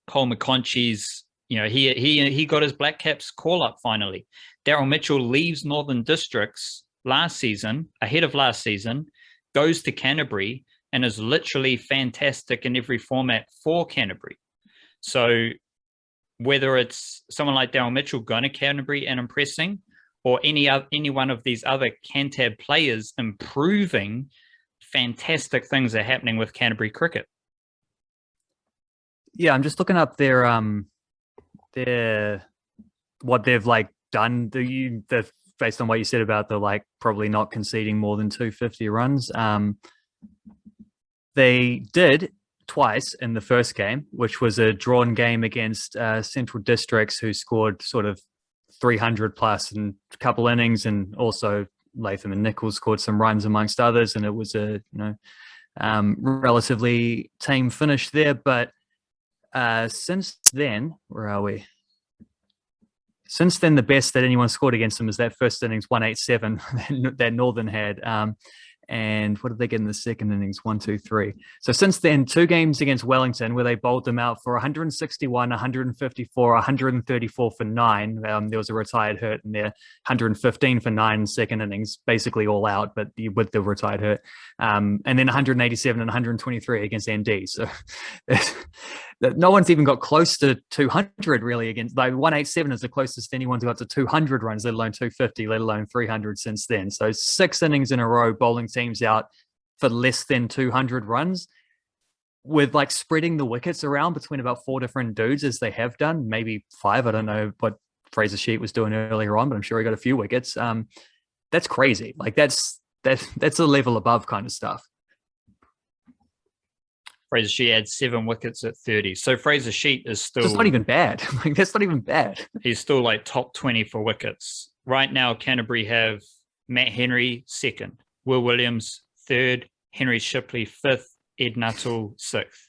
Cole McConchie's, you know, he got his Blackcaps call up finally. Daryl Mitchell leaves Northern Districts last season, ahead of last season, goes to Canterbury and is literally fantastic in every format for Canterbury. So whether it's someone like Daryl Mitchell going to Canterbury and impressing, or any one of these other Cantab players improving, fantastic things are happening with Canterbury cricket. Yeah, I'm just looking up their what they've like done. Based on what you said about the like probably not conceding more than 250 runs. They did twice in the first game, which was a drawn game against Central Districts, who scored sort of 300 plus in a couple innings, and also Latham and Nichols scored some runs amongst others, and it was a relatively tame finish there. But since then, where are we? Since then, the best that anyone scored against them is that first innings 187 that Northern had. And what did they get in the second innings? 1, 2, 3. So since then, 2 games against Wellington where they bowled them out for 161, 154, 134 for 9. There was a retired hurt in there, 115 for 9 in second innings, basically all out, but with the retired hurt. And then 187 and 123 against ND. So no one's even got close to 200 really against. Like 187 is the closest anyone's got to 200 runs, let alone 250, let alone 300 since then. So 6 innings in a row bowling teams out for less than 200 runs, with like spreading the wickets around between about 4 different dudes, as they have done, maybe 5. I don't know what Fraser Sheet was doing earlier on, but I'm sure he got a few wickets. That's crazy. Like that's a level above kind of stuff. Fraser Sheet had 7 wickets at 30. So Fraser Sheet is still... That's not even bad. Like, that's not even bad. He's still like top 20 for wickets. Right now, Canterbury have Matt Henry 2nd, Will Williams 3rd, Henry Shipley 5th, Ed Nuttall 6th.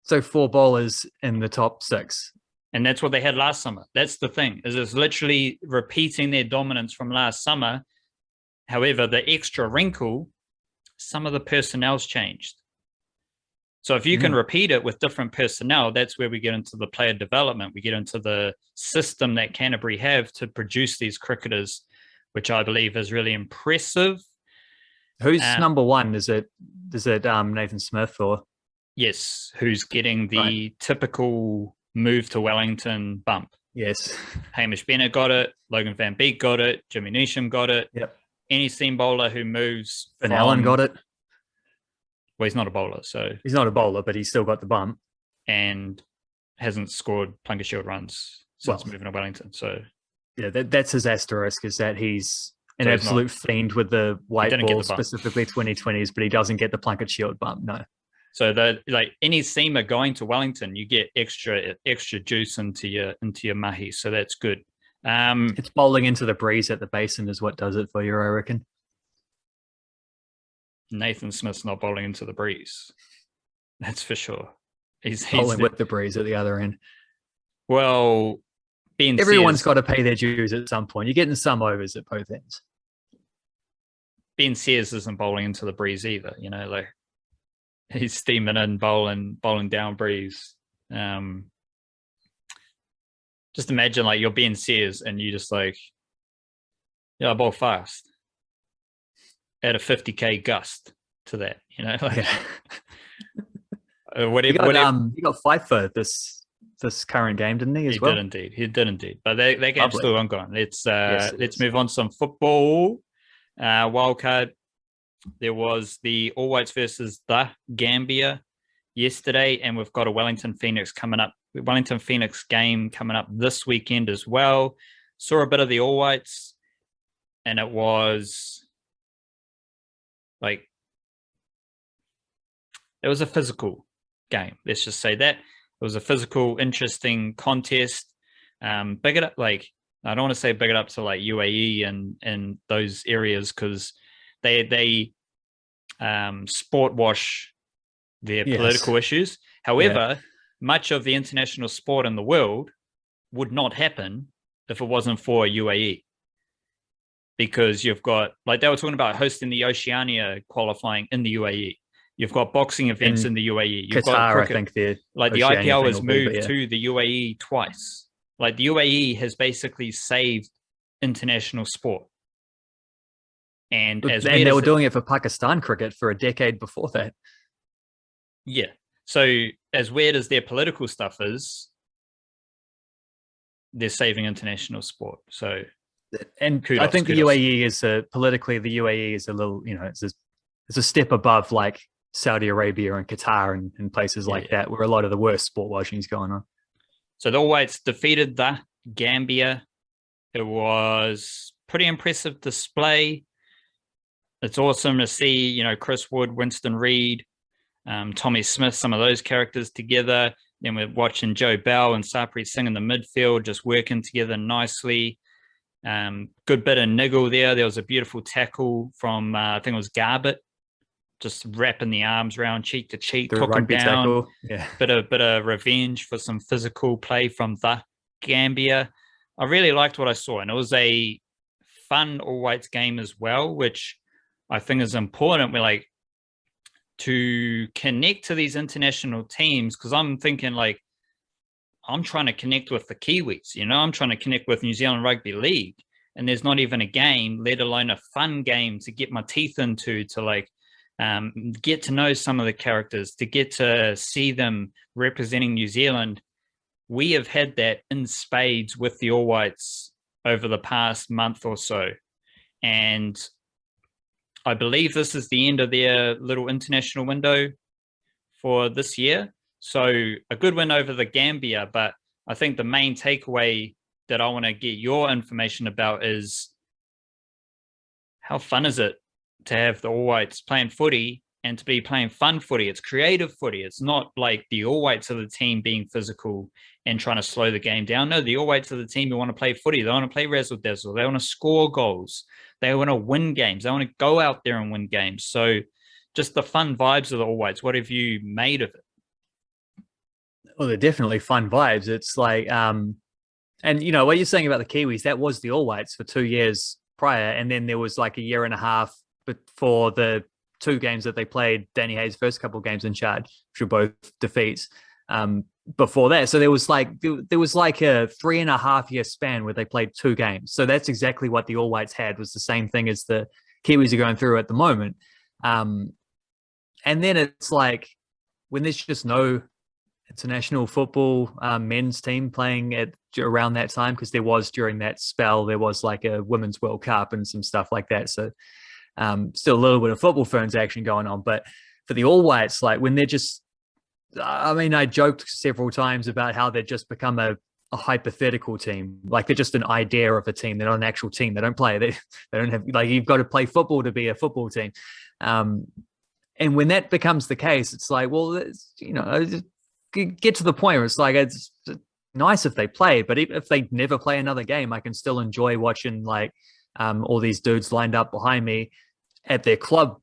So 4 bowlers in the top 6. And that's what they had last summer. That's the thing, is it's literally repeating their dominance from last summer. However, the extra wrinkle, some of the personnel's changed. So if you can repeat it with different personnel, that's where we get into the player development. We get into the system that Canterbury have to produce these cricketers, which I believe is really impressive. Who's number one? Is it Nathan Smith or? Yes, who's getting the typical move to Wellington bump. Yes. Hamish Bennett got it. Logan Van Beek got it. Jimmy Neesham got it. Yep. Any seam bowler who moves Van Allen got it. Well, he's not a bowler, so he's not a bowler, but he's still got the bump and hasn't scored Plunket Shield runs since moving to Wellington. So yeah, that's his asterisk, is that he's an absolute fiend with the white ball, specifically 2020s, but he doesn't get the Plunket Shield bump. No. So like any seamer going to Wellington, you get extra juice into your mahi. So that's good. It's bowling into the breeze at the basin is what does it for you, I reckon. Nathan Smith's not bowling into the breeze. That's for sure. He's bowling with the breeze at the other end. Well, everyone's got to pay their dues at some point. You're getting some overs at both ends. Ben Sears isn't bowling into the breeze either. You know, like he's steaming in, bowling down breeze. Just imagine like you're Ben Sears and you just like, I bowl fast. Add a 50k gust to that, you know. Like, He got five for this current game, didn't he? He did indeed. But that game's still ongoing. Let's move on to some football. Wildcard. There was the All Whites versus the Gambia yesterday, and we've got a Wellington Phoenix game coming up this weekend as well. Saw a bit of the All Whites, and it was it was a physical game. Let's just say that. It was a physical, interesting contest. Big it up, I don't want to say big it up to like UAE and those areas because they sport wash their political issues. However, much of the international sport in the world would not happen if it wasn't for UAE. Because you've got, they were talking about hosting the Oceania qualifying in the UAE. You've got boxing events in the UAE. You've Qatar, got cricket. I think the IPL has moved to the UAE twice. Like the UAE has basically saved international sport. And they were doing it for Pakistan cricket for a decade before that. Yeah. So as weird as their political stuff is, they're saving international sport. So, and kudos, I think the UAE is politically, the UAE is a little, it's a step above like Saudi Arabia and Qatar and places like that, where a lot of the worst sport washing is going on. So the All Whites defeated the Gambia. It was pretty impressive display. It's awesome to see, Chris Wood, Winston Reid, Tommy Smith, some of those characters together. Then we're watching Joe Bell and Sarpreet Singh in the midfield, just working together nicely. Good bit of niggle there. There was a beautiful tackle from, I think it was Garbett, just wrapping the arms around cheek to cheek, took him down. Tackle. Yeah. Bit of revenge for some physical play from the Gambia. I really liked what I saw, and it was a fun All Whites game as well, which I think is important. We're to connect to these international teams, because I'm thinking I'm trying to connect with the Kiwis, I'm trying to connect with New Zealand Rugby League, and there's not even a game, let alone a fun game to get my teeth into, to get to know some of the characters, to get to see them representing New Zealand. We have had that in spades with the All Whites over the past month or so. And I believe this is the end of their little international window for this year. So a good win over the Gambia, but I think the main takeaway that I want to get your information about is how fun is it to have the All Whites playing footy and to be playing fun footy? It's creative footy. It's not like the All Whites of the team being physical and trying to slow the game down. No, the All Whites of the team who want to play footy. They want to play razzle dazzle. They want to score goals. They want to win games. They want to go out there and win games. So just the fun vibes of the All Whites. What have you made of it? Well, they're definitely fun vibes. It's like, and what you're saying about the Kiwis, that was the All Whites for 2 years prior. And then there was like a year and a half before the two games that they played, Danny Hayes' first couple of games in charge, which were both defeats. Before that, so there was like a 3.5 year span where they played two games. So that's exactly what the All Whites had, was the same thing as the Kiwis are going through at the moment. And then it's like, when there's just no international football men's team playing at around that time, because there was, during that spell, there was like a Women's World Cup and some stuff like that. So still a little bit of football ferns action going on. But for the All Whites, like when they're just, I mean, I joked several times about how they've just become a hypothetical team. Like they're just an idea of a team. They're not an actual team. They don't play. They don't have, like, you've got to play football to be a football team. And when that becomes the case, it's like, well, you know, get to the point where it's like, it's nice if they play, but if they never play another game, I can still enjoy watching like all these dudes lined up behind me at their club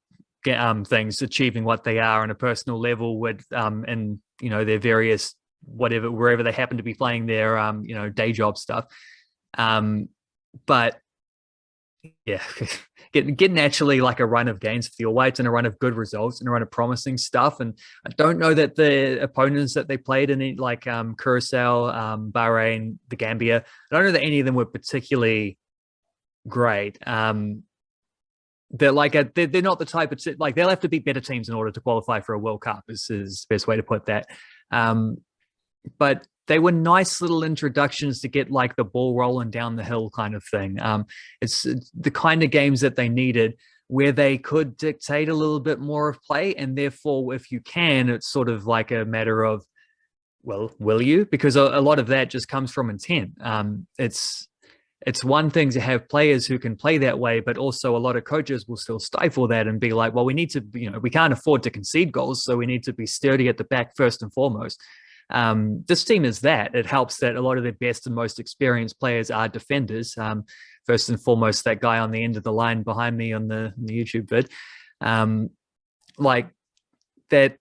things, achieving what they are on a personal level with and you know, their various wherever they happen to be playing their you know, day job stuff. But yeah, getting actually like a run of games for the All Whites and a run of good results and a run of promising stuff. And I don't know that the opponents that they played in, like Curacao, Bahrain, the Gambia, I don't know that any of them were particularly great. They're like they're not the type of, like, they'll have to beat better teams in order to qualify for a World Cup, is the best way to put that. But they were nice little introductions to get like the ball rolling down the hill kind of thing. It's the kind of games that they needed, where they could dictate a little bit more of play, and therefore, if you can, it's sort of like a matter of, well, will you? Because a lot of that just comes from intent. It's one thing to have players who can play that way, but also a lot of coaches will still stifle that and be like, well, we need to, you know, we can't afford to concede goals, so we need to be sturdy at the back first and foremost. This team is that. It helps that a lot of their best and most experienced players are defenders. First and foremost, that guy on the end of the line behind me on the YouTube vid. Like that,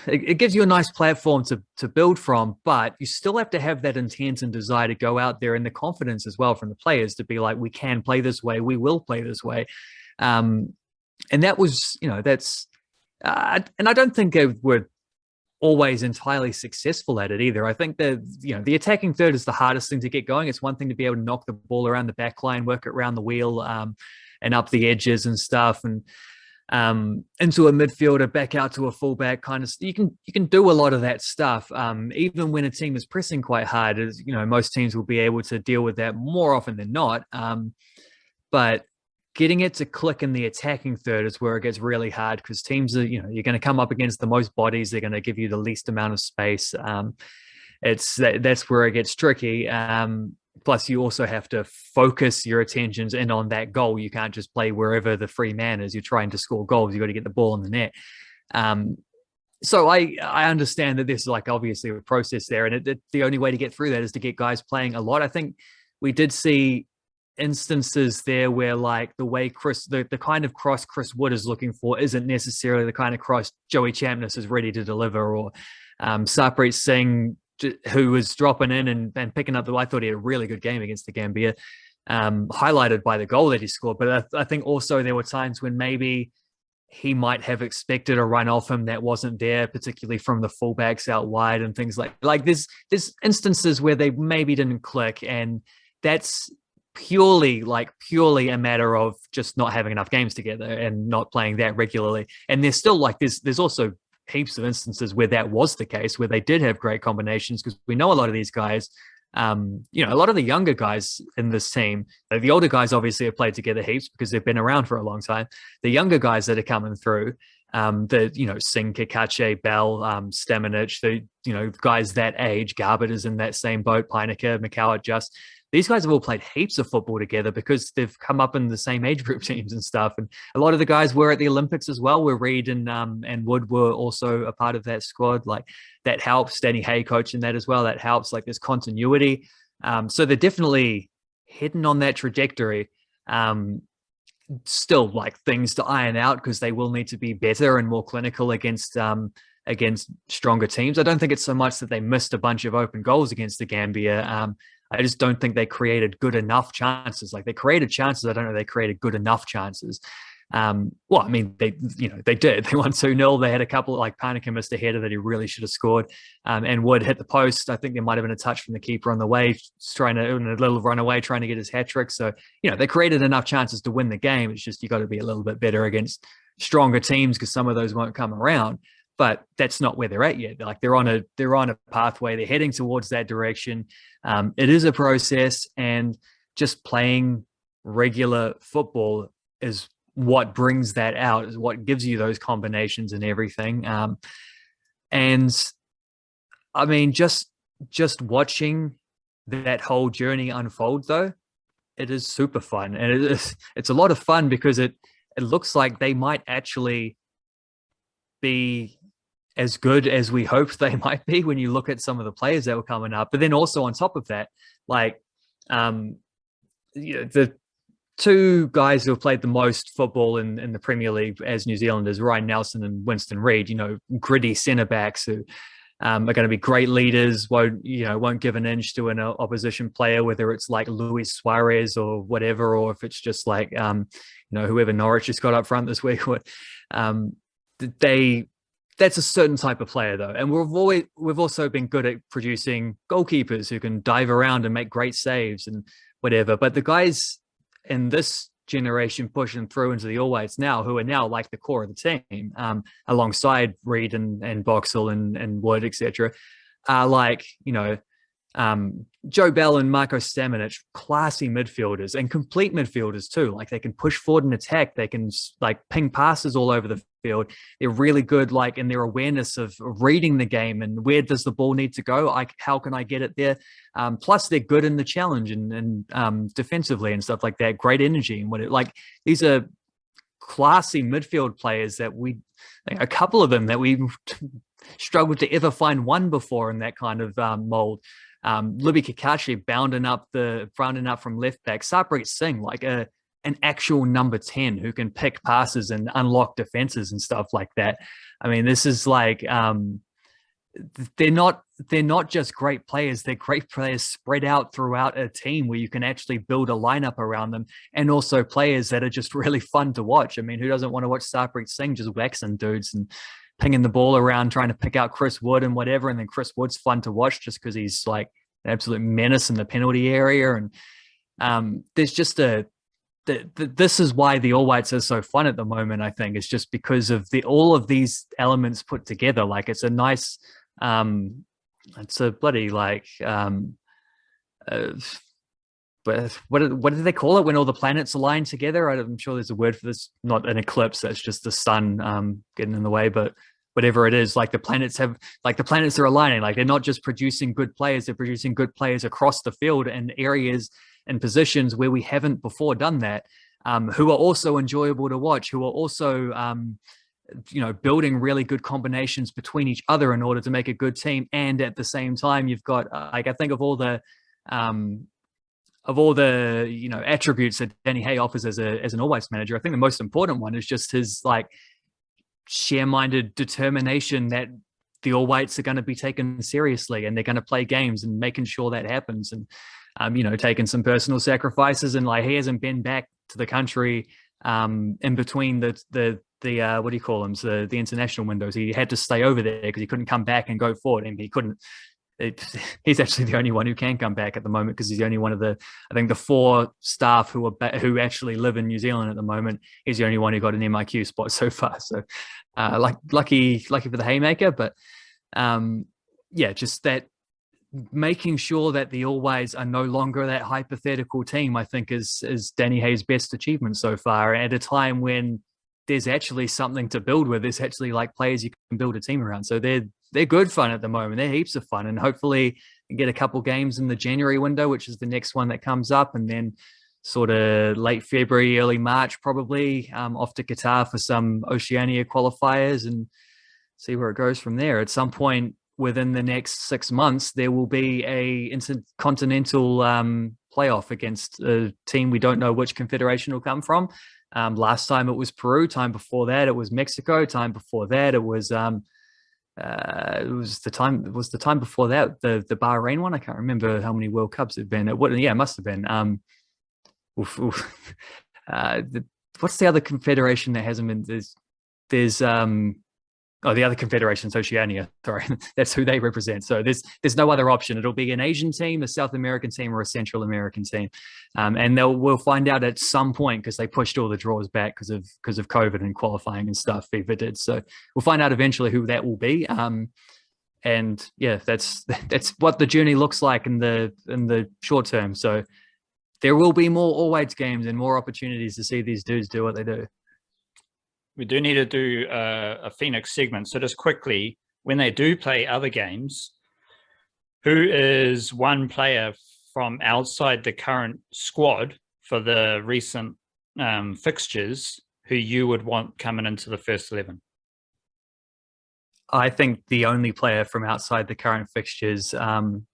it gives you a nice platform to build from, but you still have to have that intent and desire to go out there, and the confidence as well from the players to be like, we can play this way, we will play this way. And that was, you know, that's, and I don't think they were always entirely successful at it either. I think that, you know, the attacking third is the hardest thing to get going. It's one thing to be able to knock the ball around the back line, work it around the wheel, and up the edges and stuff, and into a midfielder, back out to a fullback kind of. You can do a lot of that stuff, even when a team is pressing quite hard. As you know, most teams will be able to deal with that more often than not. But getting it to click in the attacking third is where it gets really hard, because teams are, you know, you're going to come up against the most bodies. They're going to give you the least amount of space. That's where it gets tricky. Plus, you also have to focus your attentions in on that goal. You can't just play wherever the free man is. You're trying to score goals. You've got to get the ball in the net. So I understand that there's like obviously a process there, and the only way to get through that is to get guys playing a lot. I think we did see instances there where, like, the way the kind of cross Chris Wood is looking for isn't necessarily the kind of cross Joey Champness is ready to deliver, or Sarpreet Singh, who was dropping in and picking up I thought he had a really good game against the Gambia, highlighted by the goal that he scored. But I think also there were times when maybe he might have expected a run off him that wasn't there, particularly from the fullbacks out wide and things like there's instances where they maybe didn't click, and that's purely a matter of just not having enough games together and not playing that regularly. And there's still there's also heaps of instances where that was the case, where they did have great combinations, because we know a lot of these guys, you know, a lot of the younger guys in this team, the older guys obviously have played together heaps because they've been around for a long time. The younger guys that are coming through, you know, Singh, Kikache, Bell, Stamenic, the, you know, guys that age, Garbett is in that same boat, Peinecker, McCowart, just, these guys have all played heaps of football together because they've come up in the same age group teams and stuff. And a lot of the guys were at the Olympics as well, where Reed and Wood were also a part of that squad. Like, that helps. Danny Hay coaching that as well. That helps. Like, there's continuity. So they're definitely heading on that trajectory. Still, like, things to iron out, because they will need to be better and more clinical against stronger teams. I don't think it's so much that they missed a bunch of open goals against the Gambia. I just don't think they created good enough chances. Like, they created chances. I don't know if they created good enough chances. Well, I mean, they did. They won 2-0. They had a couple, like Parnaka missed a header that he really should have scored, and Wood hit the post. I think there might have been a touch from the keeper on the way, trying to, in a little runaway, trying to get his hat trick. So, they created enough chances to win the game. It's just, you got to be a little bit better against stronger teams, because some of those won't come around. But that's not where they're at yet. Like, they're on a pathway. They're heading towards that direction. It is a process, and just playing regular football is what brings that out, is what gives you those combinations and everything. And I mean, just watching that whole journey unfold, though, it is super fun, and it's a lot of fun, because it looks like they might actually be as good as we hoped they might be when you look at some of the players that were coming up. But then also on top of that, like, the two guys who have played the most football in the Premier League as New Zealanders, Ryan Nelson and Winston Reid, gritty centre backs who are going to be great leaders, won't give an inch to an opposition player, whether it's like Luis Suarez or whatever, or if it's just like, whoever Norwich just got up front this week. That's a certain type of player, though. And we've also been good at producing goalkeepers who can dive around and make great saves and whatever. But the guys in this generation pushing through into the All Whites now, who are now like the core of the team, alongside Reid and Boxall and Wood, etc., are like, Joe Bell and Marko Stamenic, classy midfielders, and complete midfielders too. Like, they can push forward and attack. They can like ping passes all over the field. They're really good, like, in their awareness of reading the game and where does the ball need to go. How can I get it there? Plus, they're good in the challenge and defensively and stuff like that. Great energy and these are classy midfield players that a couple of them that we struggled to ever find one before in that kind of mold. Libby Kakashi bounding up from left back. Sarpreet Singh, like an actual number 10 who can pick passes and unlock defenses and stuff like that. I mean, this is like, they're not just great players. They're great players spread out throughout a team where you can actually build a lineup around them, and also players that are just really fun to watch. I mean, who doesn't want to watch Sarpreet Singh just waxing dudes and pinging the ball around, trying to pick out Chris Wood and whatever. And then Chris Wood's fun to watch just because he's like an absolute menace in the penalty area. And there's just this is why the All Whites are so fun at the moment, I think. It's just because of all of these elements put together. Like, it's a nice, it's a bloody like, but what do they call it when all the planets align together? I'm sure there's a word for this. Not an eclipse. That's just the sun getting in the way. But whatever it is, like, the planets are aligning. Like, they're not just producing good players. They're producing good players across the field and areas and positions where we haven't before done that, who are also enjoyable to watch, who are also, building really good combinations between each other in order to make a good team. And at the same time, you've got, I think of all the attributes that Danny Hay offers as an All Whites manager, I think the most important one is just his like share-minded determination that the All Whites are going to be taken seriously and they're going to play games, and making sure that happens. And taking some personal sacrifices, and like, he hasn't been back to the country in between the what do you call them, the international windows. He had to stay over there because he couldn't come back and go forward, and he couldn't. He's actually the only one who can come back at the moment, because he's the only one of the 4 staff who actually live in New Zealand at the moment. He's the only one who got an MIQ spot so far. So, lucky for the haymaker. But just that, making sure that the All Whites are no longer that hypothetical team, I think is Danny Hay's best achievement so far, at a time when there's actually something to build with. There's actually like players you can build a team around. So they're good fun at the moment. They're heaps of fun, and hopefully get a couple games in the January window, which is the next one that comes up, and then sort of late February, early March, probably off to Qatar for some Oceania qualifiers, and see where it goes from there. At some point within the next 6 months, there will be a intercontinental playoff against a team we don't know which confederation will come from. Last time it was Peru. Time before that it was Mexico. Time before that it was the time before that the Bahrain one. I can't remember how many World Cups it'd been. It must have been. what's the other confederation that hasn't been? There's the other confederation, Oceania. Sorry, that's who they represent. So there's no other option. It'll be an Asian team, a South American team, or a Central American team, and we'll find out at some point because they pushed all the draws back because of COVID and qualifying and stuff. FIFA did, so we'll find out eventually who that will be. And yeah, that's what the journey looks like in the short term. So there will be more all whites games and more opportunities to see these dudes do what they do. We do need to do a Phoenix segment. So just quickly, when they do play other games, who is one player from outside the current squad for the recent fixtures who you would want coming into the first 11? I think the only player from outside the current fixtures who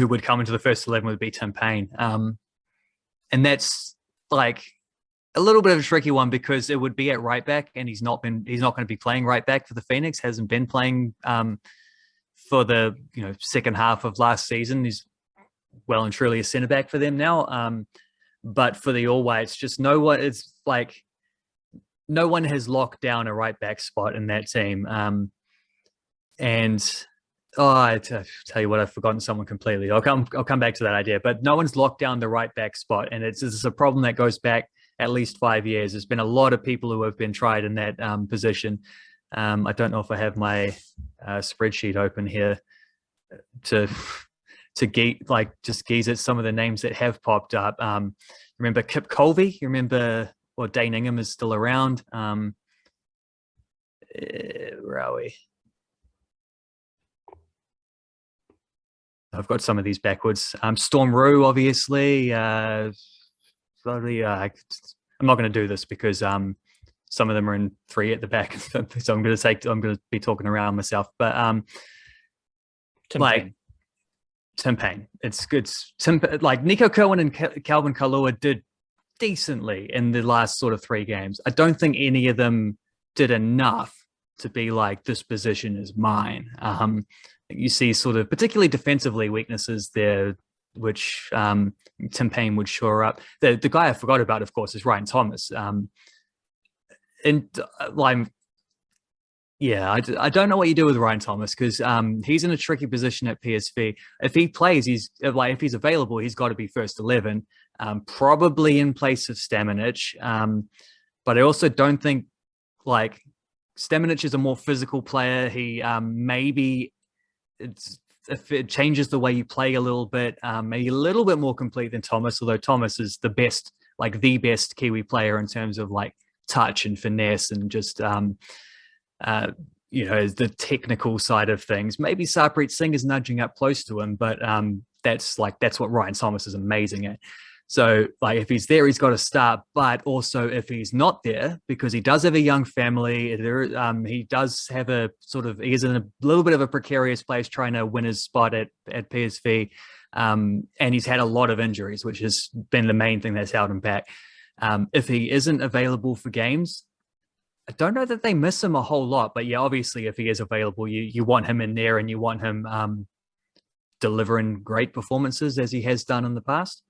would come into the first 11 would be Tim Payne. And that's like a little bit of a tricky one because it would be at right back, and he's not going to be playing right back for the Phoenix. Hasn't been playing for the second half of last season. He's well and truly a centre back for them now. But for the All Whites, just no one has locked down a right back spot in that team. I tell you what, I've forgotten someone completely. I'll come back to that idea. But no one's locked down the right back spot, and it's a problem that goes back at least 5 years. There's been a lot of people who have been tried in that position. I don't know if I have my spreadsheet open here to just gaze at some of the names that have popped up. Remember Kip Colby? You remember? Well, Dane Ingham is still around. Where are we? I've got some of these backwards. Storm Roo, obviously. I'm not going to do this because some of them are in 3 at the back, so I'm going to be talking around myself. But Tim Payne. Tim Payne, it's good. Like Nico Kerwin and Calvin Kalua did decently in the last sort of 3 games. I don't think any of them did enough to be like, this position is mine. You see sort of particularly defensively weaknesses there, which Tim Payne would shore up. The guy I forgot about, of course, is Ryan Thomas. I don't know what you do with Ryan Thomas because he's in a tricky position at PSV. If he plays, if he's available, he's got to be first 11, probably in place of Stamenic. But I also don't think Stamenic is a more physical player. He maybe if it changes the way you play a little bit, maybe a little bit more complete than Thomas, although Thomas is the best Kiwi player in terms of touch and finesse and just the technical side of things. Maybe Sarpreet Singh is nudging up close to him, but that's what Ryan Thomas is amazing at. So if he's there, he's got to start. But also if he's not there, because he does have a young family, he does have he's in a little bit of a precarious place trying to win his spot at PSV. And he's had a lot of injuries, which has been the main thing that's held him back. If he isn't available for games, I don't know that they miss him a whole lot. But yeah, obviously if he is available, you want him in there and you want him delivering great performances as he has done in the past.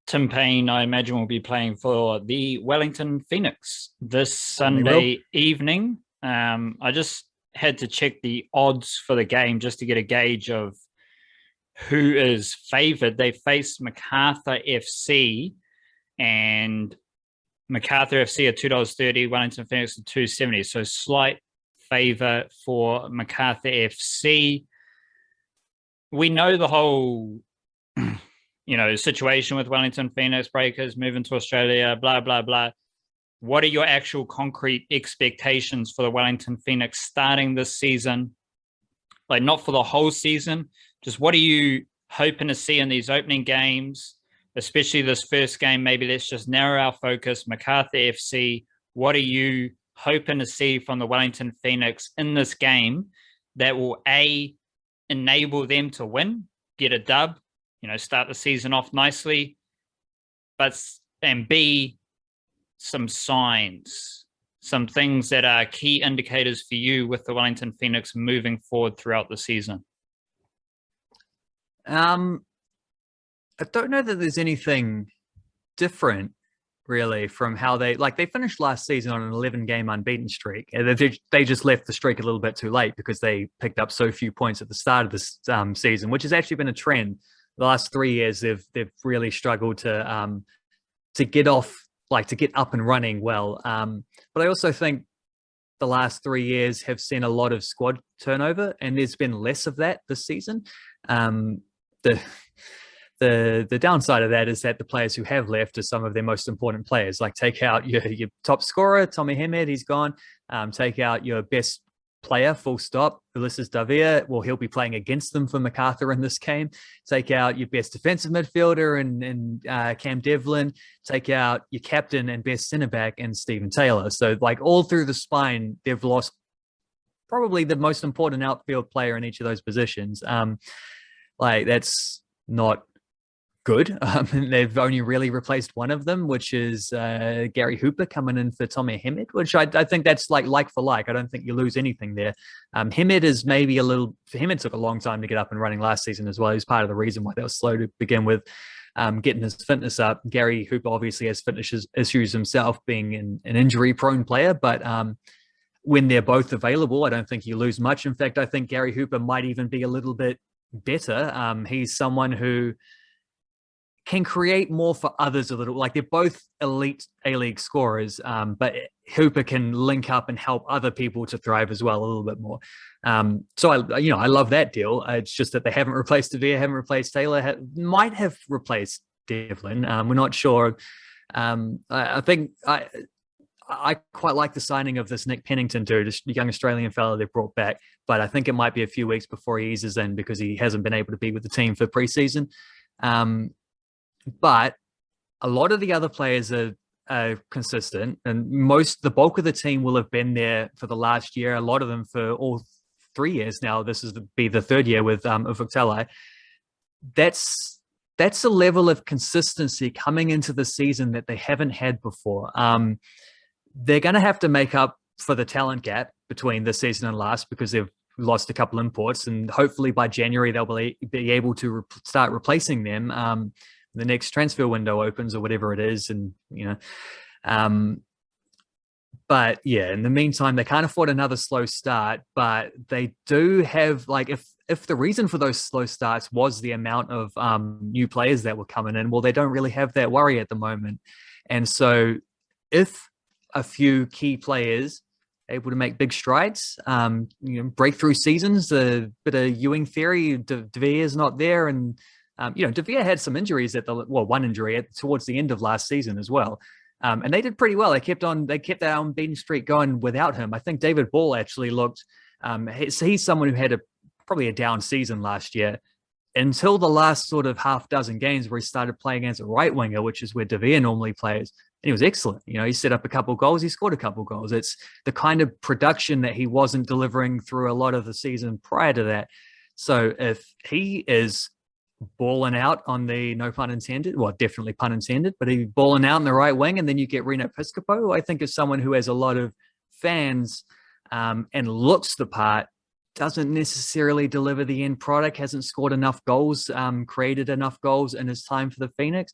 Tim Payne, I imagine, will be playing for the Wellington Phoenix this Sunday evening. I just had to check the odds for the game just to get a gauge of who is favoured. They face MacArthur FC, and MacArthur FC are $2.30, Wellington Phoenix are $2.70. So slight favour for MacArthur FC. We know the whole situation with Wellington Phoenix Breakers moving to Australia, blah, blah, blah. What are your actual concrete expectations for the Wellington Phoenix starting this season? Not for the whole season, just what are you hoping to see in these opening games, especially this first game? Maybe let's just narrow our focus. MacArthur FC, what are you hoping to see from the Wellington Phoenix in this game that will A, enable them to win, get a dub, start the season off nicely, and B, some signs, some things that are key indicators for you with the Wellington Phoenix moving forward throughout the season? I don't know that there's anything different really, from how they finished last season on an 11-game unbeaten streak. And they just left the streak a little bit too late because they picked up so few points at the start of this season, which has actually been a trend. The last 3 years, they've really struggled to get up and running well. But I also think the last 3 years have seen a lot of squad turnover, and there's been less of that this season. The downside of that is that the players who have left are some of their most important players. Like, take out your top scorer, Tommy Hemed, he's gone. Take out your best player, full stop, Ulysses Davia. Well, he'll be playing against them for MacArthur in this game. Take out your best defensive midfielder and Cam Devlin. Take out your captain and best centre back and Stephen Taylor. So, like, all through the spine, they've lost probably the most important outfield player in each of those positions. That's not good. They've only really replaced one of them, which is Gary Hooper coming in for Tommy Hemed, which I think that's like for like. I don't think you lose anything there. Hemed is maybe for him, it took a long time to get up and running last season as well. He's part of the reason why they were slow to begin with, getting his fitness up. Gary Hooper obviously has fitness issues himself, being an injury-prone player, but when they're both available, I don't think you lose much. In fact, I think Gary Hooper might even be a little bit better. He's someone who can create more for others a little. Like, they're both elite A-League scorers, but Hooper can link up and help other people to thrive as well a little bit more. So I love that deal. It's just that they haven't replaced Davia, haven't replaced Taylor, might have replaced Devlin. We're not sure. I think I quite like the signing of this Nick Pennington too, this young Australian fellow they've brought back, but I think it might be a few weeks before he eases in because he hasn't been able to be with the team for preseason. But a lot of the other players are consistent, and the bulk of the team will have been there for the last year. A lot of them for all 3 years now. This is be the third year with Ufuk. That's a level of consistency coming into the season that they haven't had before. They're going to have to make up for the talent gap between this season and last because they've lost a couple imports, and hopefully by January they'll be able to start replacing them. The next transfer window opens or whatever it is, and but yeah, in the meantime they can't afford another slow start. But they do have, like, if the reason for those slow starts was the amount of new players that were coming in, well, they don't really have that worry at the moment. And so if a few key players able to make big strides, breakthrough seasons, a bit of Ewing theory, Davia is not there, and Davia had some injuries one injury towards the end of last season as well. And they did pretty well. They kept that unbeaten streak going without him. I think David Ball actually looked, he's someone who had probably a down season last year until the last sort of half dozen games where he started playing as a right winger, which is where Davia normally plays. And he was excellent. He set up a couple of goals. He scored a couple of goals. It's the kind of production that he wasn't delivering through a lot of the season prior to that. So if he is balling out on the, no pun intended, well, definitely pun intended, but he's balling out in the right wing, and then you get Reno Piscopo, I think is someone who has a lot of fans and looks the part, doesn't necessarily deliver the end product, hasn't scored enough goals, created enough goals in his time for the Phoenix.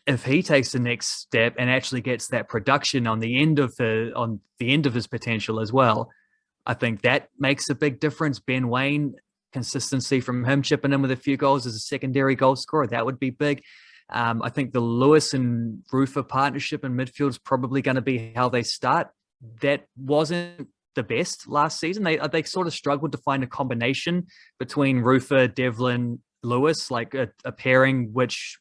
If he takes the next step and actually gets that production on the end of his potential as well, I think that makes a big difference. Ben Wayne, consistency from him, chipping in with a few goals as a secondary goal scorer, that would be big. I think the Lewis and Rufer partnership in midfield is probably going to be how they start. That wasn't the best last season. They sort of struggled to find a combination between Rufer, Devlin, Lewis, like a pairing which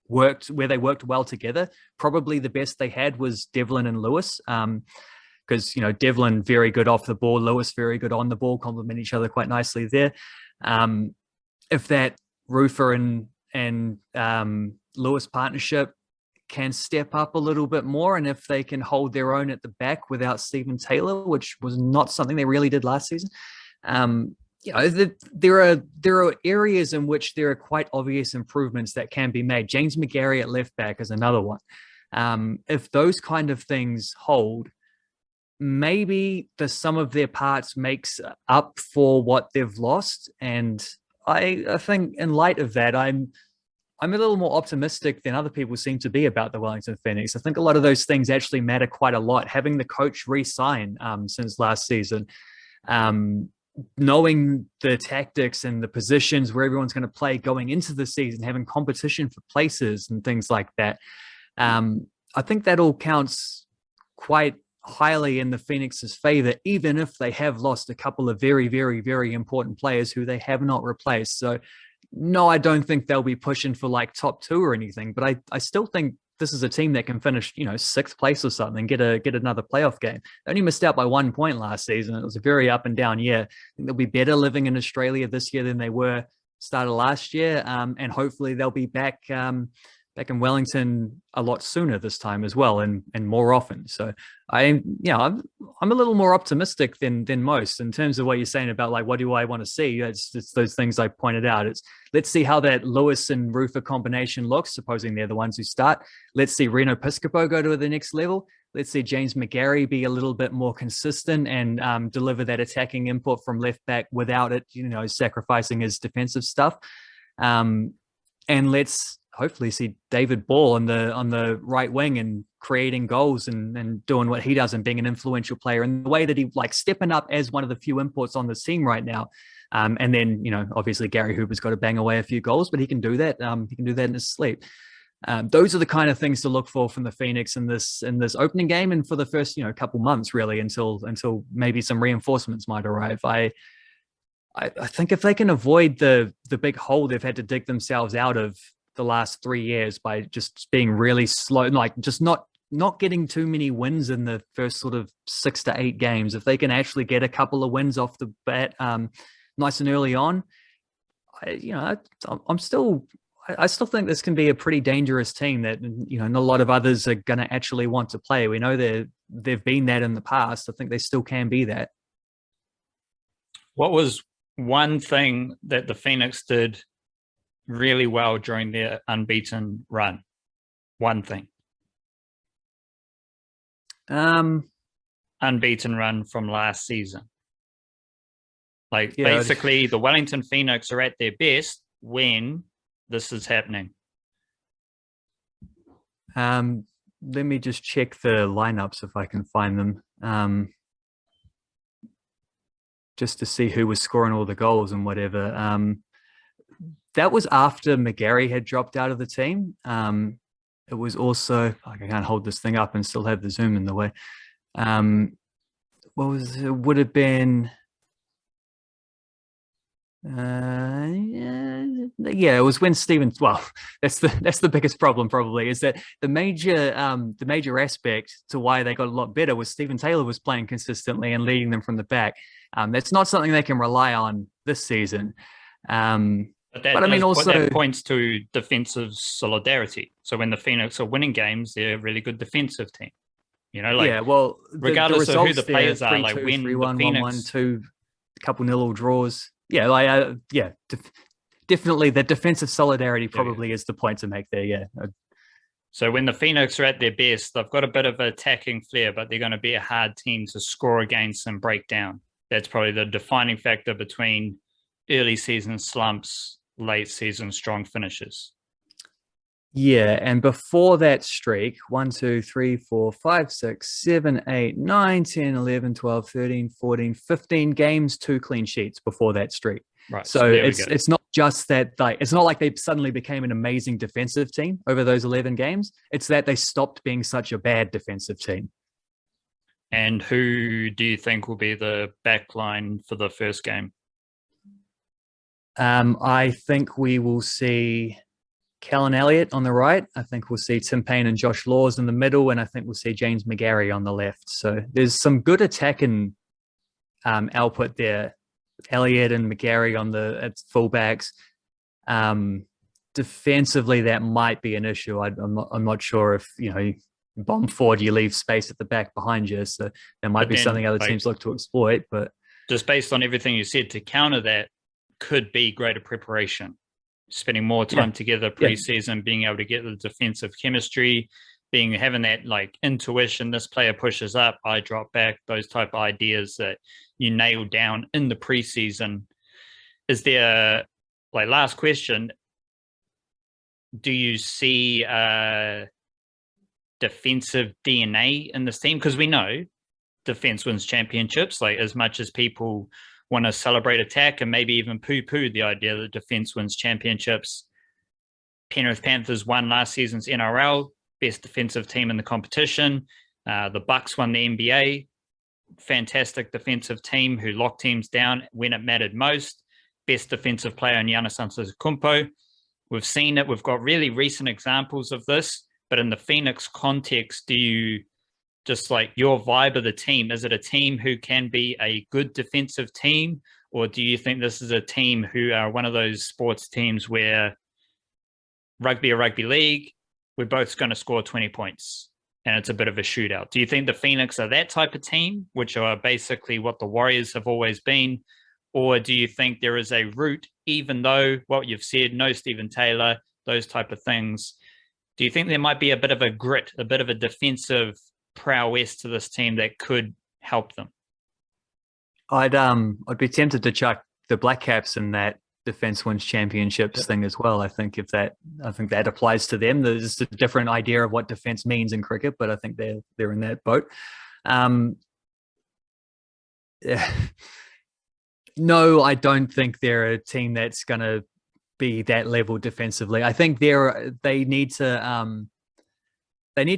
worked, where they worked well together. Probably the best they had was Devlin and Lewis, because Devlin very good off the ball, Lewis very good on the ball, complement each other quite nicely there. If that Rufer and Lewis partnership can step up a little bit more, and if they can hold their own at the back without Stephen Taylor, which was not something they really did last season, there are areas in which there are quite obvious improvements that can be made. James McGarry at left back is another one. If those kind of things hold, maybe the sum of their parts makes up for what they've lost. And I think in light of that, I'm I'm a little more optimistic than other people seem to be about the Wellington Phoenix. I think a lot of those things actually matter quite a lot. Having the coach re-sign since last season, um, knowing the tactics and the positions where everyone's going to play going into the season, having competition for places and things like that. I think that all counts quite highly in the Phoenix's favor, even if they have lost a couple of very, very, very important players who they have not replaced. So no, I don't think they'll be pushing for like top 2 or anything, but I still think this is a team that can finish, 6th place or something, get another playoff game. They only missed out by 1 point last season. It was a very up and down year. I think they'll be better living in Australia this year than they were started last year. And hopefully they'll be back in Wellington a lot sooner this time as well, and more often. So I'm a little more optimistic than most in terms of what you're saying about like what do I want to see. It's those things I pointed out. It's let's see how that Lewis and Rufer combination looks, supposing they're the ones who start. Let's see Reno Piscopo go to the next level. Let's see James McGarry be a little bit more consistent and deliver that attacking input from left back without it, sacrificing his defensive stuff. And let's hopefully see David Ball on the right wing and creating goals and doing what he does and being an influential player in the way that he like stepping up as one of the few imports on the team right now. And then, obviously Gary Hooper's got to bang away a few goals, but he can do that. He can do that in his sleep. Those are the kind of things to look for from the Phoenix in this opening game and for the first, couple months really until maybe some reinforcements might arrive. I think if they can avoid the big hole they've had to dig themselves out of the last 3 years by just being really slow, like just not getting too many wins in the first sort of 6 to 8 games. If they can actually get a couple of wins off the bat nice and early on, I still think this can be a pretty dangerous team that, not a lot of others are going to actually want to play. We know they've been that in the past. I think they still can be that. What was one thing that the Phoenix did really well during their unbeaten run? One thing. Unbeaten run from last season. Basically, the Wellington Phoenix are at their best when this is happening. Let me just check the lineups if I can find them. Just to see who was scoring all the goals and whatever. That was after McGarry had dropped out of the team. It was also, I can't hold this thing up and still have the zoom in the way. Would have been, it was when Stevens, well, that's the biggest problem probably, is that the major aspect to why they got a lot better was Stephen Taylor was playing consistently and leading them from the back. That's not something they can rely on this season. But that points to defensive solidarity. So when the Phoenix are winning games, they're a really good defensive team. Regardless of who the players are, like 3-2, when 3-1, the Phoenix 1-1, a couple nil draws. Definitely the defensive solidarity probably is the point to make there. Yeah. So when the Phoenix are at their best, they've got a bit of attacking flair, but they're going to be a hard team to score against and break down. That's probably the defining factor between early season slumps, late season strong finishes. Yeah, and before that streak, 1, 2, 3, 4, 5, 6, 7, 8, 9, 10, 11, 12, 13, 14, 15 games, 2 clean sheets before that streak. Right. So it's not just that, like, it's not like they suddenly became an amazing defensive team over those 11 games. It's that they stopped being such a bad defensive team. And who do you think will be the back line for the first game? I think we will see Callan Elliott on the right. I think we'll see Tim Payne and Josh Laws in the middle, and I think we'll see James McGarry on the left. So there's some good attacking output there. Elliott and McGarry at fullbacks. Defensively, that might be an issue. I'm not sure if you bomb forward, you leave space at the back behind you. So there might be something other teams look to exploit. But just based on everything you said, to counter that could be greater preparation, spending more time together pre-season, being able to get the defensive chemistry, having that like intuition. This player pushes up, I drop back. Those type of ideas that you nail down in the pre-season. Is there, last question? do you see defensive DNA in this team? Because we know defense wins championships. Like, as much as people want to celebrate attack and maybe even poo-poo the idea that defense wins championships, Penrith Panthers won last season's NRL, best defensive team in the competition. The Bucks won the NBA, fantastic defensive team who locked teams down when it mattered most. Best defensive player in Giannis Antetokounmpo. We've seen it. We've got really recent examples of this. But in the Phoenix context, do you just like your vibe of the team? Is it a team who can be a good defensive team? Or do you think this is a team who are one of those sports teams where rugby or rugby league, we're both going to score 20 points and it's a bit of a shootout? Do you think the Phoenix are that type of team, which are basically what the Warriors have always been? Or do you think there is a route, even though what you've said, no Stephen Taylor, those type of things, do you think there might be a bit of a grit, a bit of a defensive prowess to this team that could help them? I'd be tempted to chuck the Blackcaps in that defense wins championships thing as well. I think that applies to them. There's just a different idea of what defense means in cricket, but I think they're in that boat. Yeah. No, I don't think they're a team that's going to be that level defensively. I think they need to